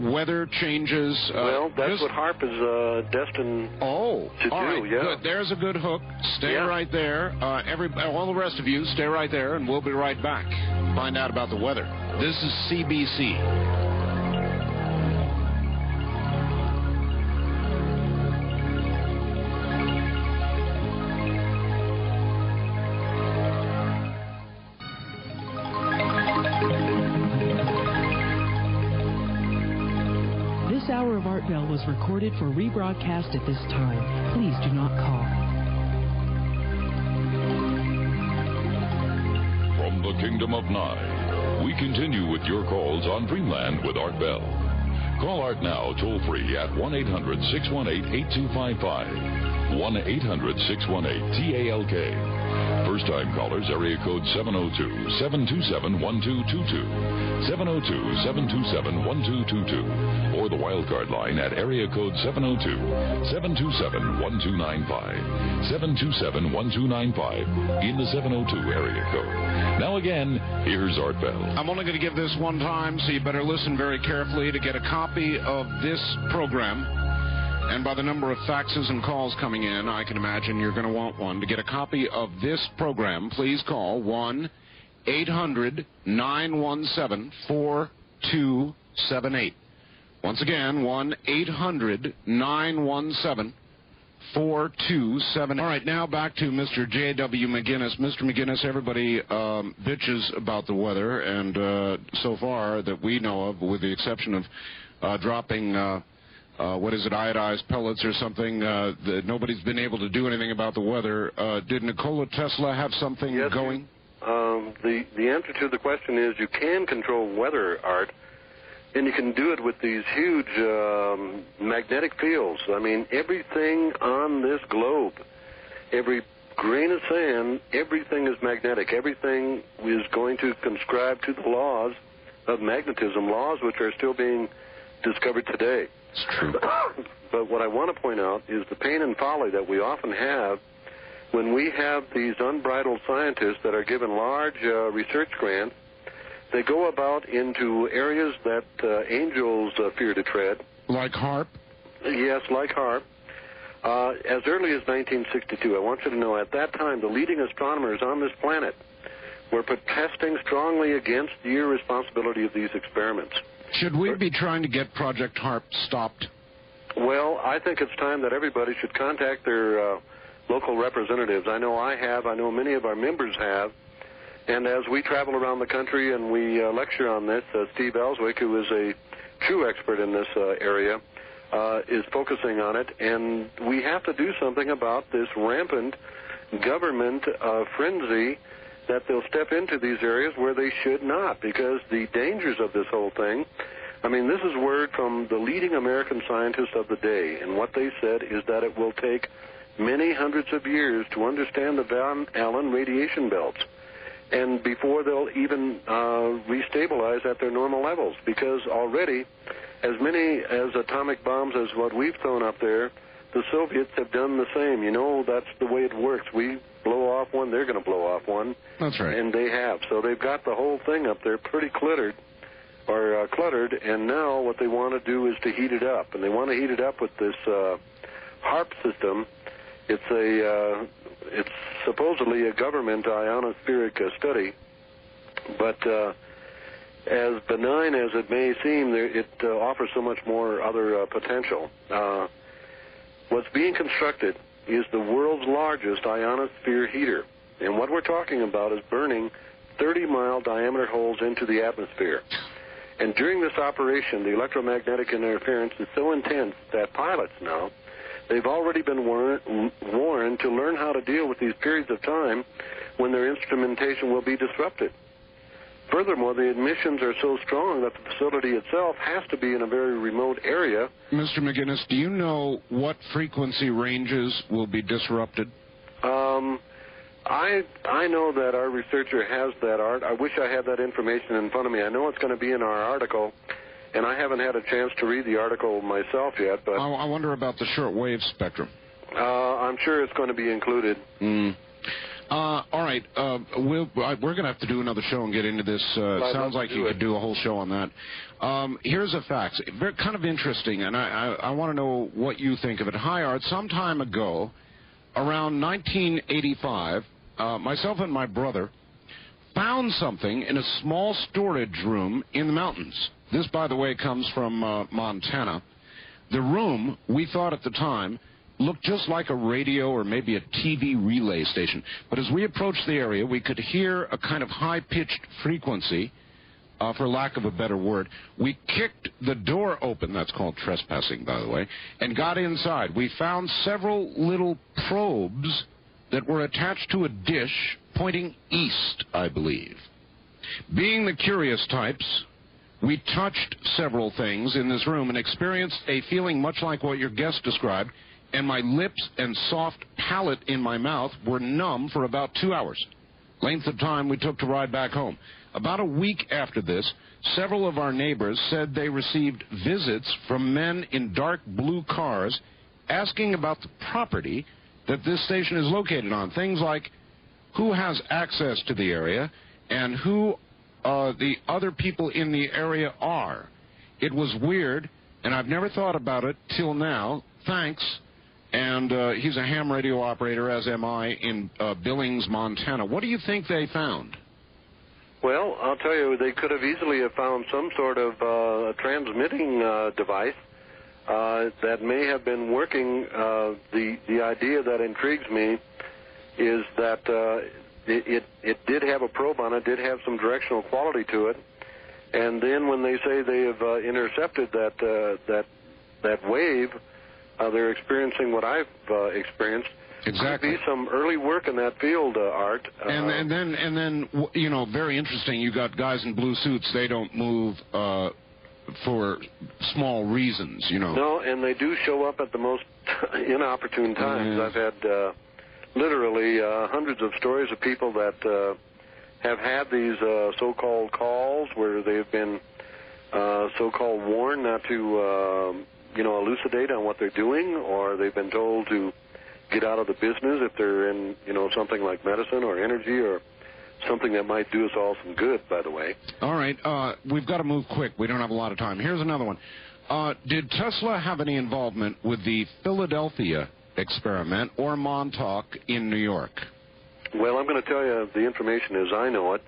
weather changes? Well, that's what HAARP is destined to all do, right, yeah. Good. There's a good hook. Stay right there. All the rest of you, stay right there, and we'll be right back. Find out about the weather. This is CBC. This hour of Art Bell was recorded for rebroadcast at this time. Please do not call. From the Kingdom of Nye, we continue with your calls on Dreamland with Art Bell. Call Art now toll-free at 1-800-618-8255. 1-800-618-TALK. First-time callers, area code 702-727-1222. 702-727-1222. Or the wildcard line at area code 702-727-1295. 727-1295 in the 702 area code. Now again, here's Art Bell. I'm only going to give this one time, so you better listen very carefully to get a copy of this program. And by the number of faxes and calls coming in, I can imagine you're going to want one. To get a copy of this program, please call 1-800-917-4278. Once again, 1-800-917-4278. All right, now back to Mr. J.W. McGinnis. Mr. McGinnis, everybody bitches about the weather, and so far that we know of, with the exception of dropping... iodized pellets or something, that nobody's been able to do anything about the weather. Did Nikola Tesla have something going? The answer to the question is you can control weather, Art, and you can do it with these huge magnetic fields. I mean, everything on this globe, every grain of sand, everything is magnetic. Everything is going to conscribe to the laws of magnetism, laws which are still being discovered today. It's true. But what I want to point out is the pain and folly that we often have when we have these unbridled scientists that are given large research grants. They go about into areas that angels fear to tread. Like HAARP? Yes, like HAARP. As early as 1962, I want you to know, at that time, the leading astronomers on this planet were protesting strongly against the irresponsibility of these experiments. Should we be trying to get Project HAARP stopped? Well, I think it's time that everybody should contact their local representatives. I know I have. I know many of our members have. And as we travel around the country and we lecture on this, Steve Ellswick, who is a true expert in this area, is focusing on it. And we have to do something about this rampant government frenzy that they'll step into these areas where they should not, because the dangers of this whole thing, I mean, this is word from the leading American scientists of the day, and what they said is that it will take many hundreds of years to understand the Van Allen radiation belts, and before they'll even restabilize at their normal levels, because already as many as atomic bombs as what we've thrown up there, the Soviets have done the same. You know, that's the way it works. We blow off one, they're going to blow off one. That's right. And they have. So they've got the whole thing up there pretty cluttered, and now what they want to do is to heat it up. And they want to heat it up with this HARP system. It's supposedly a government ionospheric study, but as benign as it may seem, it offers so much more other potential. What's being constructed is the world's largest ionosphere heater. And what we're talking about is burning 30-mile diameter holes into the atmosphere. And during this operation, the electromagnetic interference is so intense that pilots now, they've already been warned to learn how to deal with these periods of time when their instrumentation will be disrupted. Furthermore, the emissions are so strong that the facility itself has to be in a very remote area. Mr. McGinnis, do you know what frequency ranges will be disrupted? I know that our researcher has that art. I wish I had that information in front of me. I know it's going to be in our article, and I haven't had a chance to read the article myself yet. But I wonder about the shortwave spectrum. I'm sure it's going to be included. All right, we're going to have to do another show and get into this. Sounds like you could do a whole show on that. Here's the facts. Very kind of interesting, and I want to know what you think of it. Hi, Art. Some time ago, around 1985, myself and my brother found something in a small storage room in the mountains. This, by the way, comes from Montana. The room, we thought at the time, looked just like a radio or maybe a TV relay station. But as we approached the area, we could hear a kind of high-pitched frequency, for lack of a better word. We kicked the door open, that's called trespassing, by the way, and got inside. We found several little probes that were attached to a dish pointing east, I believe. Being the curious types, we touched several things in this room and experienced a feeling much like what your guest described, and my lips and soft palate in my mouth were numb for about 2 hours. Length of time we took to ride back home. About a week after this, several of our neighbors said they received visits from men in dark blue cars asking about the property that this station is located on. Things like who has access to the area and who the other people in the area are. It was weird, and I've never thought about it till now. Thanks. And he's a ham radio operator, as am I, in Billings, Montana. What do you think they found? Well, I'll tell you, they could have easily have found some sort of transmitting device that may have been working. The idea that intrigues me is that it did have a probe on it, did have some directional quality to it, and then when they say they have intercepted that wave, they're experiencing what I've experienced. Exactly. Could be some early work in that field, Art. And then, you know, very interesting. You got guys in blue suits. They don't move for small reasons, you know. No, and they do show up at the most inopportune times. I've had literally hundreds of stories of people that have had these so-called calls where they've been so-called warned not to, elucidate on what they're doing, or they've been told to get out of the business if they're in, something like medicine or energy or something that might do us all some good, by the way. All right. We've got to move quick. We don't have a lot of time. Here's another one. Did Tesla have any involvement with the Philadelphia experiment or Montauk in New York? Well, I'm going to tell you the information as I know it.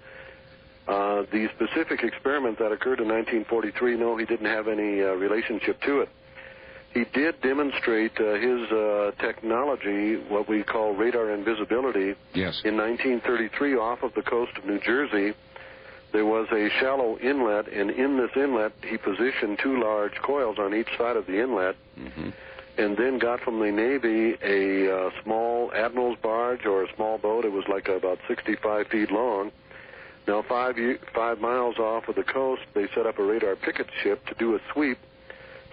The specific experiment that occurred in 1943, no, he didn't have any relationship to it. he did demonstrate his technology, what we call radar invisibility. Yes. In 1933 off of the coast of New Jersey. There was a shallow inlet, and in this inlet, he positioned 2 large coils on each side of the inlet, and then got from the Navy a small admiral's barge or a small boat. It was like about 65 feet long. Now, 5 miles off of the coast, they set up a radar picket ship to do a sweep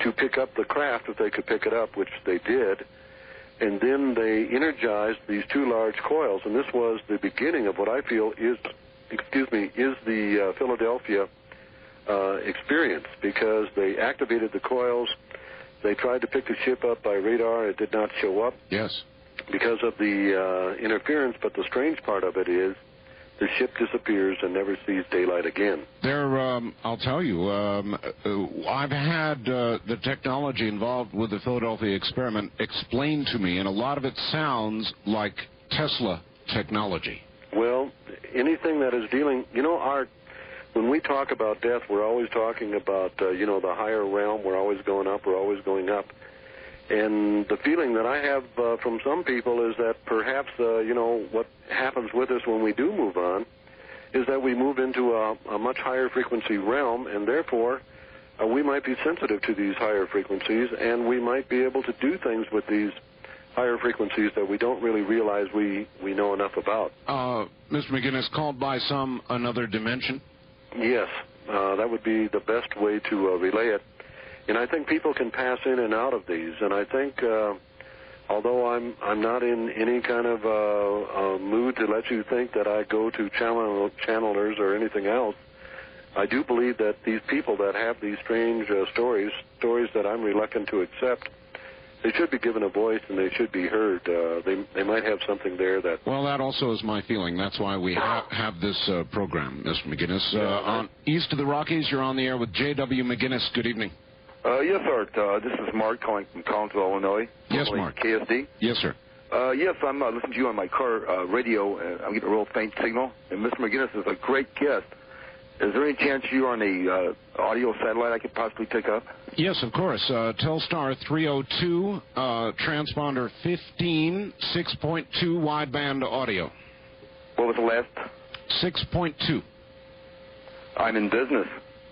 to pick up the craft if they could pick it up, which they did. And then they energized these 2 large coils, and this was the beginning of what I feel is the Philadelphia experience, because they activated the coils. They tried to pick the ship up by radar. It did not show up. Yes. Because of the interference, but the strange part of it is the ship disappears and never sees daylight again. I'll tell you, I've had the technology involved with the Philadelphia experiment explained to me, and a lot of it sounds like Tesla technology. Well, anything that is dealing, Art, when we talk about death, we're always talking about, the higher realm. We're always going up. We're always going up. And the feeling that I have from some people is that perhaps, what happens with us when we do move on is that we move into a much higher frequency realm, and therefore we might be sensitive to these higher frequencies, and we might be able to do things with these higher frequencies that we don't really realize we know enough about. Mr. McGinnis, called by some another dimension? Yes, that would be the best way to relay it. And I think people can pass in and out of these. And I think, although I'm not in any kind of mood to let you think that I go to channelers or anything else, I do believe that these people that have these strange stories that I'm reluctant to accept, they should be given a voice and they should be heard. They might have something there that... Well, that also is my feeling. That's why we have this program, Mr. McGinnis. On east of the Rockies, you're on the air with J.W. McGinnis. Good evening. Yes, sir. This is Mark calling from Collinsville, Illinois. Yes, Mark. KSD. Yes, sir. Yes, I'm listening to you on my car radio, and I'm getting a real faint signal. And Mr. McGinnis is a great guest. Is there any chance you're on a audio satellite I could possibly pick up? Yes, of course. Telstar 302, transponder 15, 6.2 wideband audio. What was the last? 6.2. I'm in business.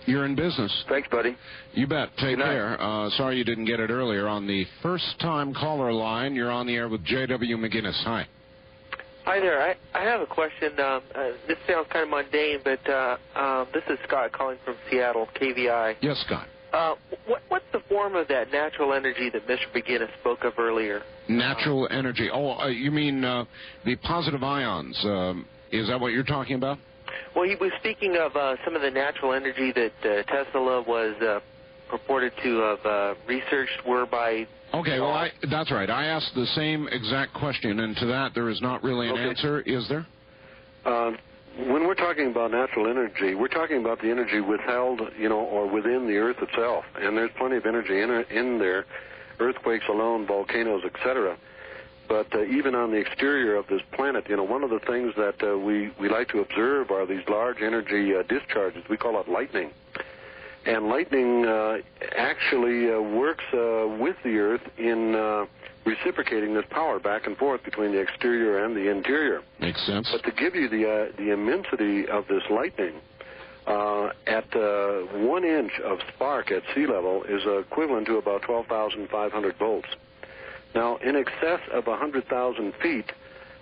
You're in business. Thanks, buddy. You bet. Take care. Sorry you didn't get it earlier. On the first-time caller line, you're on the air with J.W. McGinnis. Hi. Hi there. I have a question. This sounds kind of mundane, but this is Scott calling from Seattle, KVI. Yes, Scott. What's the form of that natural energy that Mr. McGinnis spoke of earlier? Natural energy. Oh, you mean the positive ions. Is that what you're talking about? Well, he was speaking of some of the natural energy that Tesla was purported to have researched were by... Okay, well, that's right. I asked the same exact question, and to that there is not really an answer, is there? When we're talking about natural energy, we're talking about the energy withheld, or within the Earth itself. And there's plenty of energy in there, earthquakes alone, volcanoes, etc. But even on the exterior of this planet, one of the things that we like to observe are these large energy discharges. We call it lightning. And lightning actually works with the Earth in reciprocating this power back and forth between the exterior and the interior. Makes sense. But to give you the immensity of this lightning, at 1 inch of spark at sea level is equivalent to about 12,500 volts. Now, in excess of 100,000 feet,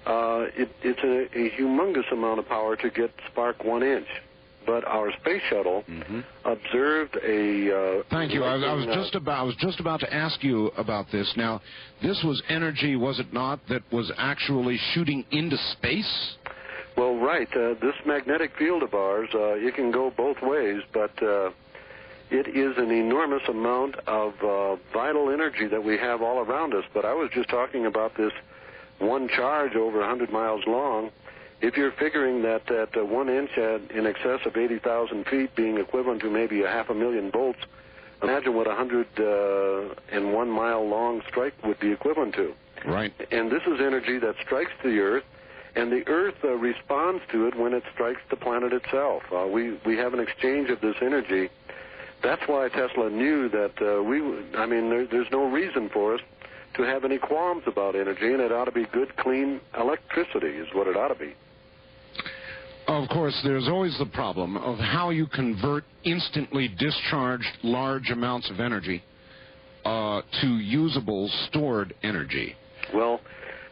it's a humongous amount of power to get spark 1 inch. But our space shuttle observed a... Thank you. I was just about to ask you about this. Now, this was energy, was it not, that was actually shooting into space? Well, right. This magnetic field of ours, it can go both ways, but it is an enormous amount of vital energy that we have all around us. But I was just talking about this one charge over 100 miles long. If you're figuring that at 1 inch in excess of 80,000 feet being equivalent to maybe 500,000 volts, imagine what a 101 mile long strike would be equivalent to. Right. And this is energy that strikes the Earth, and the Earth responds to it when it strikes the planet itself. We have an exchange of this energy That's why Tesla knew that there's no reason for us to have any qualms about energy, and it ought to be good, clean electricity is what it ought to be. Of course, there's always the problem of how you convert instantly discharged large amounts of energy to usable stored energy. Well,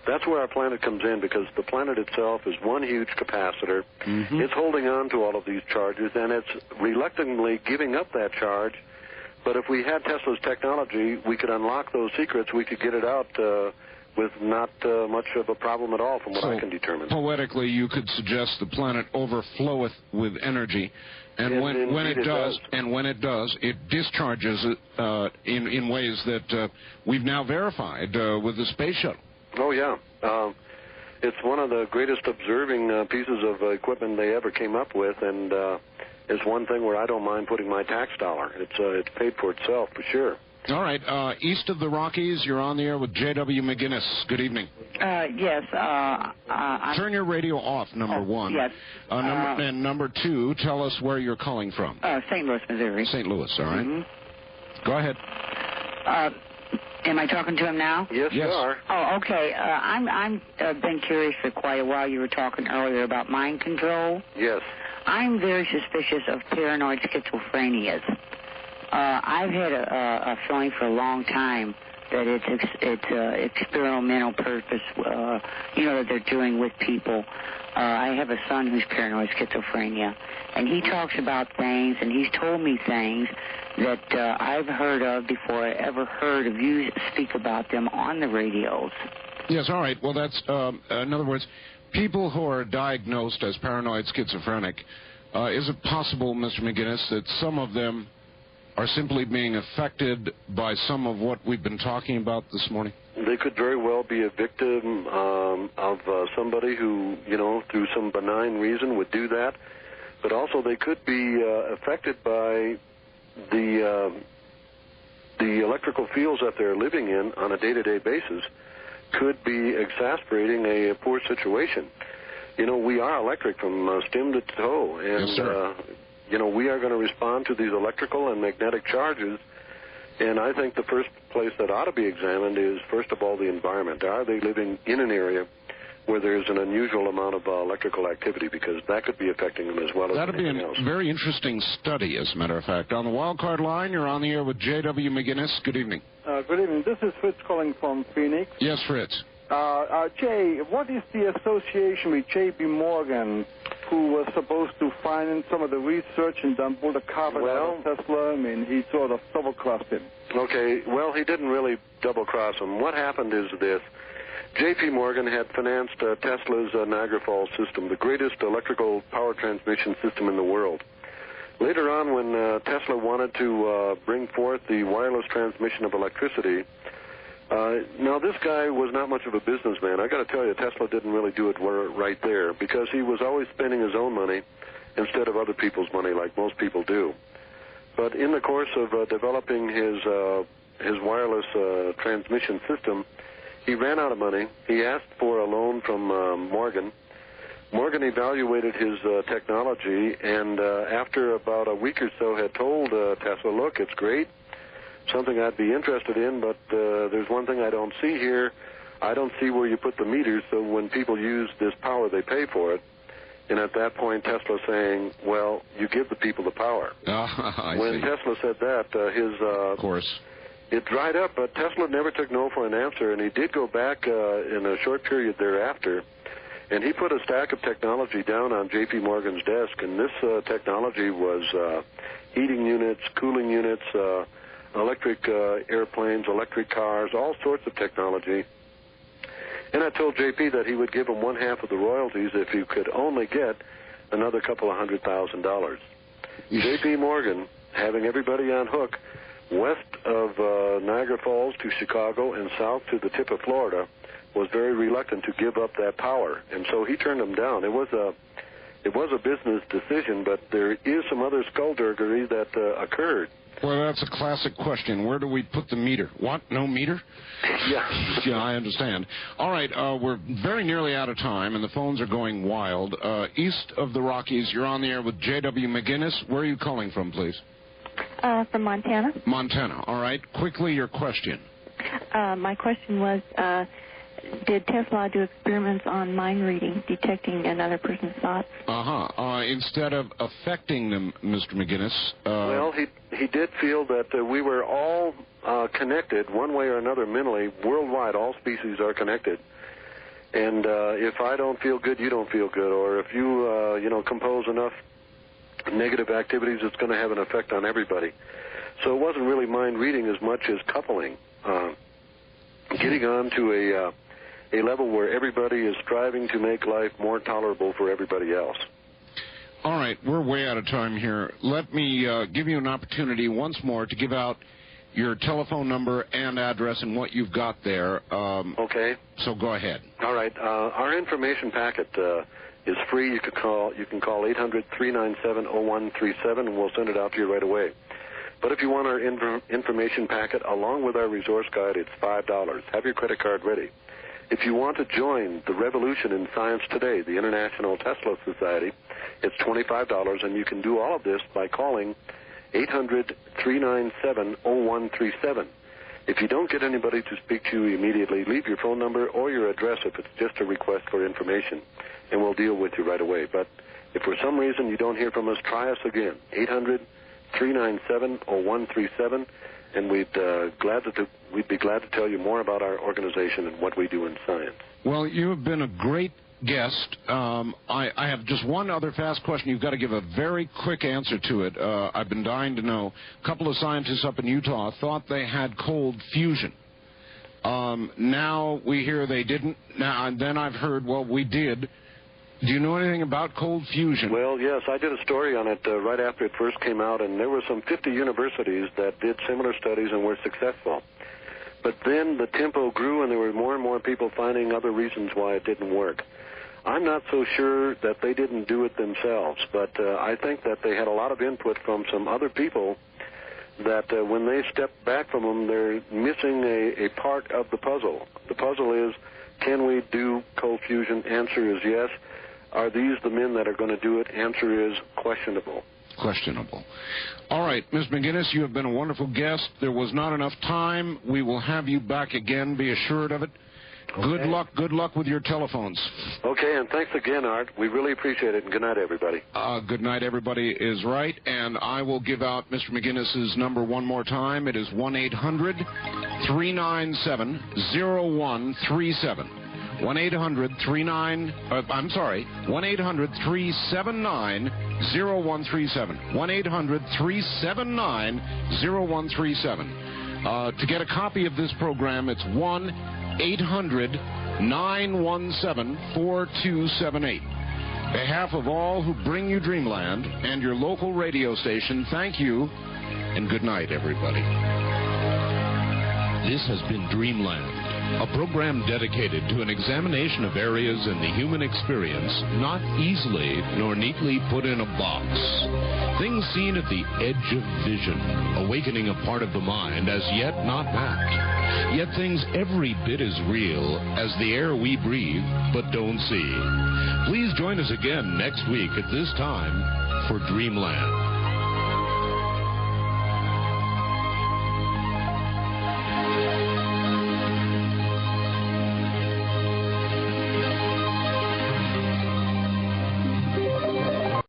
that's where our planet comes in, because the planet itself is one huge capacitor. Mm-hmm. It's holding on to all of these charges, and it's reluctantly giving up that charge. But if we had Tesla's technology, we could unlock those secrets. We could get it out with not much of a problem at all, from what I can determine. Poetically, you could suggest the planet overfloweth with energy, and when it does, it discharges it in ways that we've now verified with the space shuttle. Oh, yeah. It's one of the greatest observing pieces of equipment they ever came up with, and it's one thing where I don't mind putting my tax dollar. It's paid for itself, for sure. All right. East of the Rockies, you're on the air with J.W. McGinnis. Good evening. Yes. Turn your radio off, number one. Yes. And number two, tell us where you're calling from. St. Louis, Missouri. St. Louis, all right. Mm-hmm. Go ahead. Am I talking to him now? Yes, you are. Oh, okay. I'm been curious for quite a while. You were talking earlier about mind control. Yes. I'm very suspicious of paranoid schizophrenias. I've had a feeling for a long time that it's experimental purpose, that they're doing with people. I have a son who's paranoid schizophrenia, and he talks about things, and he's told me things that I've heard of before I ever heard of you speak about them on the radios. Yes, all right. Well, that's, in other words, people who are diagnosed as paranoid schizophrenic, is it possible, Mr. McGinnis, that some of them are simply being affected by some of what we've been talking about this morning? They could very well be a victim of somebody who, through some benign reason would do that. But also they could be affected by the electrical fields that they're living in on a day-to-day basis could be exasperating a poor situation. We are electric from stem to toe, and yes, sir. We are going to respond to these electrical and magnetic charges, and I think the first place that ought to be examined is, first of all, the environment. Are they living in an area where there's an unusual amount of electrical activity, because that could be affecting them as well as anything else. That'd be a very interesting study, as a matter of fact. On the wildcard line, you're on the air with J.W. McGinnis. Good evening. Good evening. This is Fritz calling from Phoenix. Yes, Fritz. Jay, what is the association with J.P. Morgan, who was supposed to finance some of the research and then pull the carpet out of Tesla? I mean, he sort of double-crossed him. Okay, well, he didn't really double-cross him. What happened is this. J.P. Morgan had financed Tesla's Niagara Falls system, the greatest electrical power transmission system in the world. Later on, when Tesla wanted to bring forth the wireless transmission of electricity, now this guy was not much of a businessman. I got to tell you, Tesla didn't really do it right there, because he was always spending his own money instead of other people's money, like most people do. But in the course of developing his wireless transmission system, he ran out of money. He asked for a loan from Morgan. Morgan evaluated his technology, and after about a week or so had told Tesla, look, it's great, something I'd be interested in, but there's one thing I don't see here. I don't see where you put the meters, so when people use this power, they pay for it. And at that point, Tesla saying, well, you give the people the power. When Tesla said that, of course. It dried up, but Tesla never took no for an answer, and he did go back in a short period thereafter, and he put a stack of technology down on J.P. Morgan's desk, and this technology was heating units, cooling units, electric airplanes, electric cars, all sorts of technology. And I told J.P. that he would give him one half of the royalties if he could only get another couple of $100,000. J.P. Morgan, having everybody on hook, west of Niagara Falls to Chicago and south to the tip of Florida, was very reluctant to give up that power, and so he turned them down. It was a business decision, but there is some other skullduggery that occurred. Well, that's a classic question. Where do we put the meter? What? No meter? Yeah. Yeah, I understand. All right, we're very nearly out of time, and the phones are going wild. East of the Rockies, you're on the air with J.W. McGinnis. Where are you calling from, please? From Montana. Montana. All right. Quickly, your question. My question was, did Tesla do experiments on mind reading, detecting another person's thoughts? Instead of affecting them, Mr. McGinnis. Well, he did feel that we were all connected one way or another mentally. Worldwide, all species are connected. And if I don't feel good, you don't feel good. Or if you, compose enough negative activities, it's going to have an effect on everybody. So it wasn't really mind reading as much as coupling. Getting on to a level where everybody is striving to make life more tolerable for everybody else. All right, we're way out of time here. Let me give you an opportunity once more to give out your telephone number and address and what you've got there. Okay. So go ahead. All right. Our information packet is free. You can call 800-397-0137, and we'll send it out to you right away. But if you want our information packet along with our resource guide, it's $5. Have your credit card ready. If you want to join the revolution in science today, the International Tesla Society, it's $25, and you can do all of this by calling 800-397-0137. If you don't get anybody to speak to you immediately, leave your phone number or your address if it's just a request for information, and we'll deal with you right away. But if for some reason you don't hear from us, try us again, 800-397-0137, and we'd be glad to tell you more about our organization and what we do in science. Well, you have been a great guest. I have just one other fast question. You've got to give a very quick answer to it. I've been dying to know. A couple of scientists up in Utah thought they had cold fusion. Now we hear they didn't. Now and then I've heard, well, we did. Do you know anything about cold fusion? Well, yes, I did a story on it right after it first came out, and there were some 50 universities that did similar studies and were successful. But then the tempo grew, and there were more and more people finding other reasons why it didn't work. I'm not so sure that they didn't do it themselves, but I think that they had a lot of input from some other people that when they step back from them, they're missing a part of the puzzle. The puzzle is, can we do cold fusion? Answer is yes. Are these the men that are going to do it? Answer is questionable. Questionable. All right, Ms. McGinnis, you have been a wonderful guest. There was not enough time. We will have you back again. Be assured of it. Okay. Good luck with your telephones. Okay, and thanks again, Art. We really appreciate it, and good night, everybody. Good night, everybody is right, and I will give out Mr. McGinnis's number one more time. It is 1-800-397-0137. 1-800-379-0137. 1-800-379-0137. To get a copy of this program, it's 1-800-917-4278. On behalf of all who bring you Dreamland and your local radio station, thank you, and good night, everybody. This has been Dreamland, a program dedicated to an examination of areas in the human experience not easily nor neatly put in a box. Things seen at the edge of vision, awakening a part of the mind as yet not mapped. Yet things every bit as real as the air we breathe but don't see. Please join us again next week at this time for Dreamland.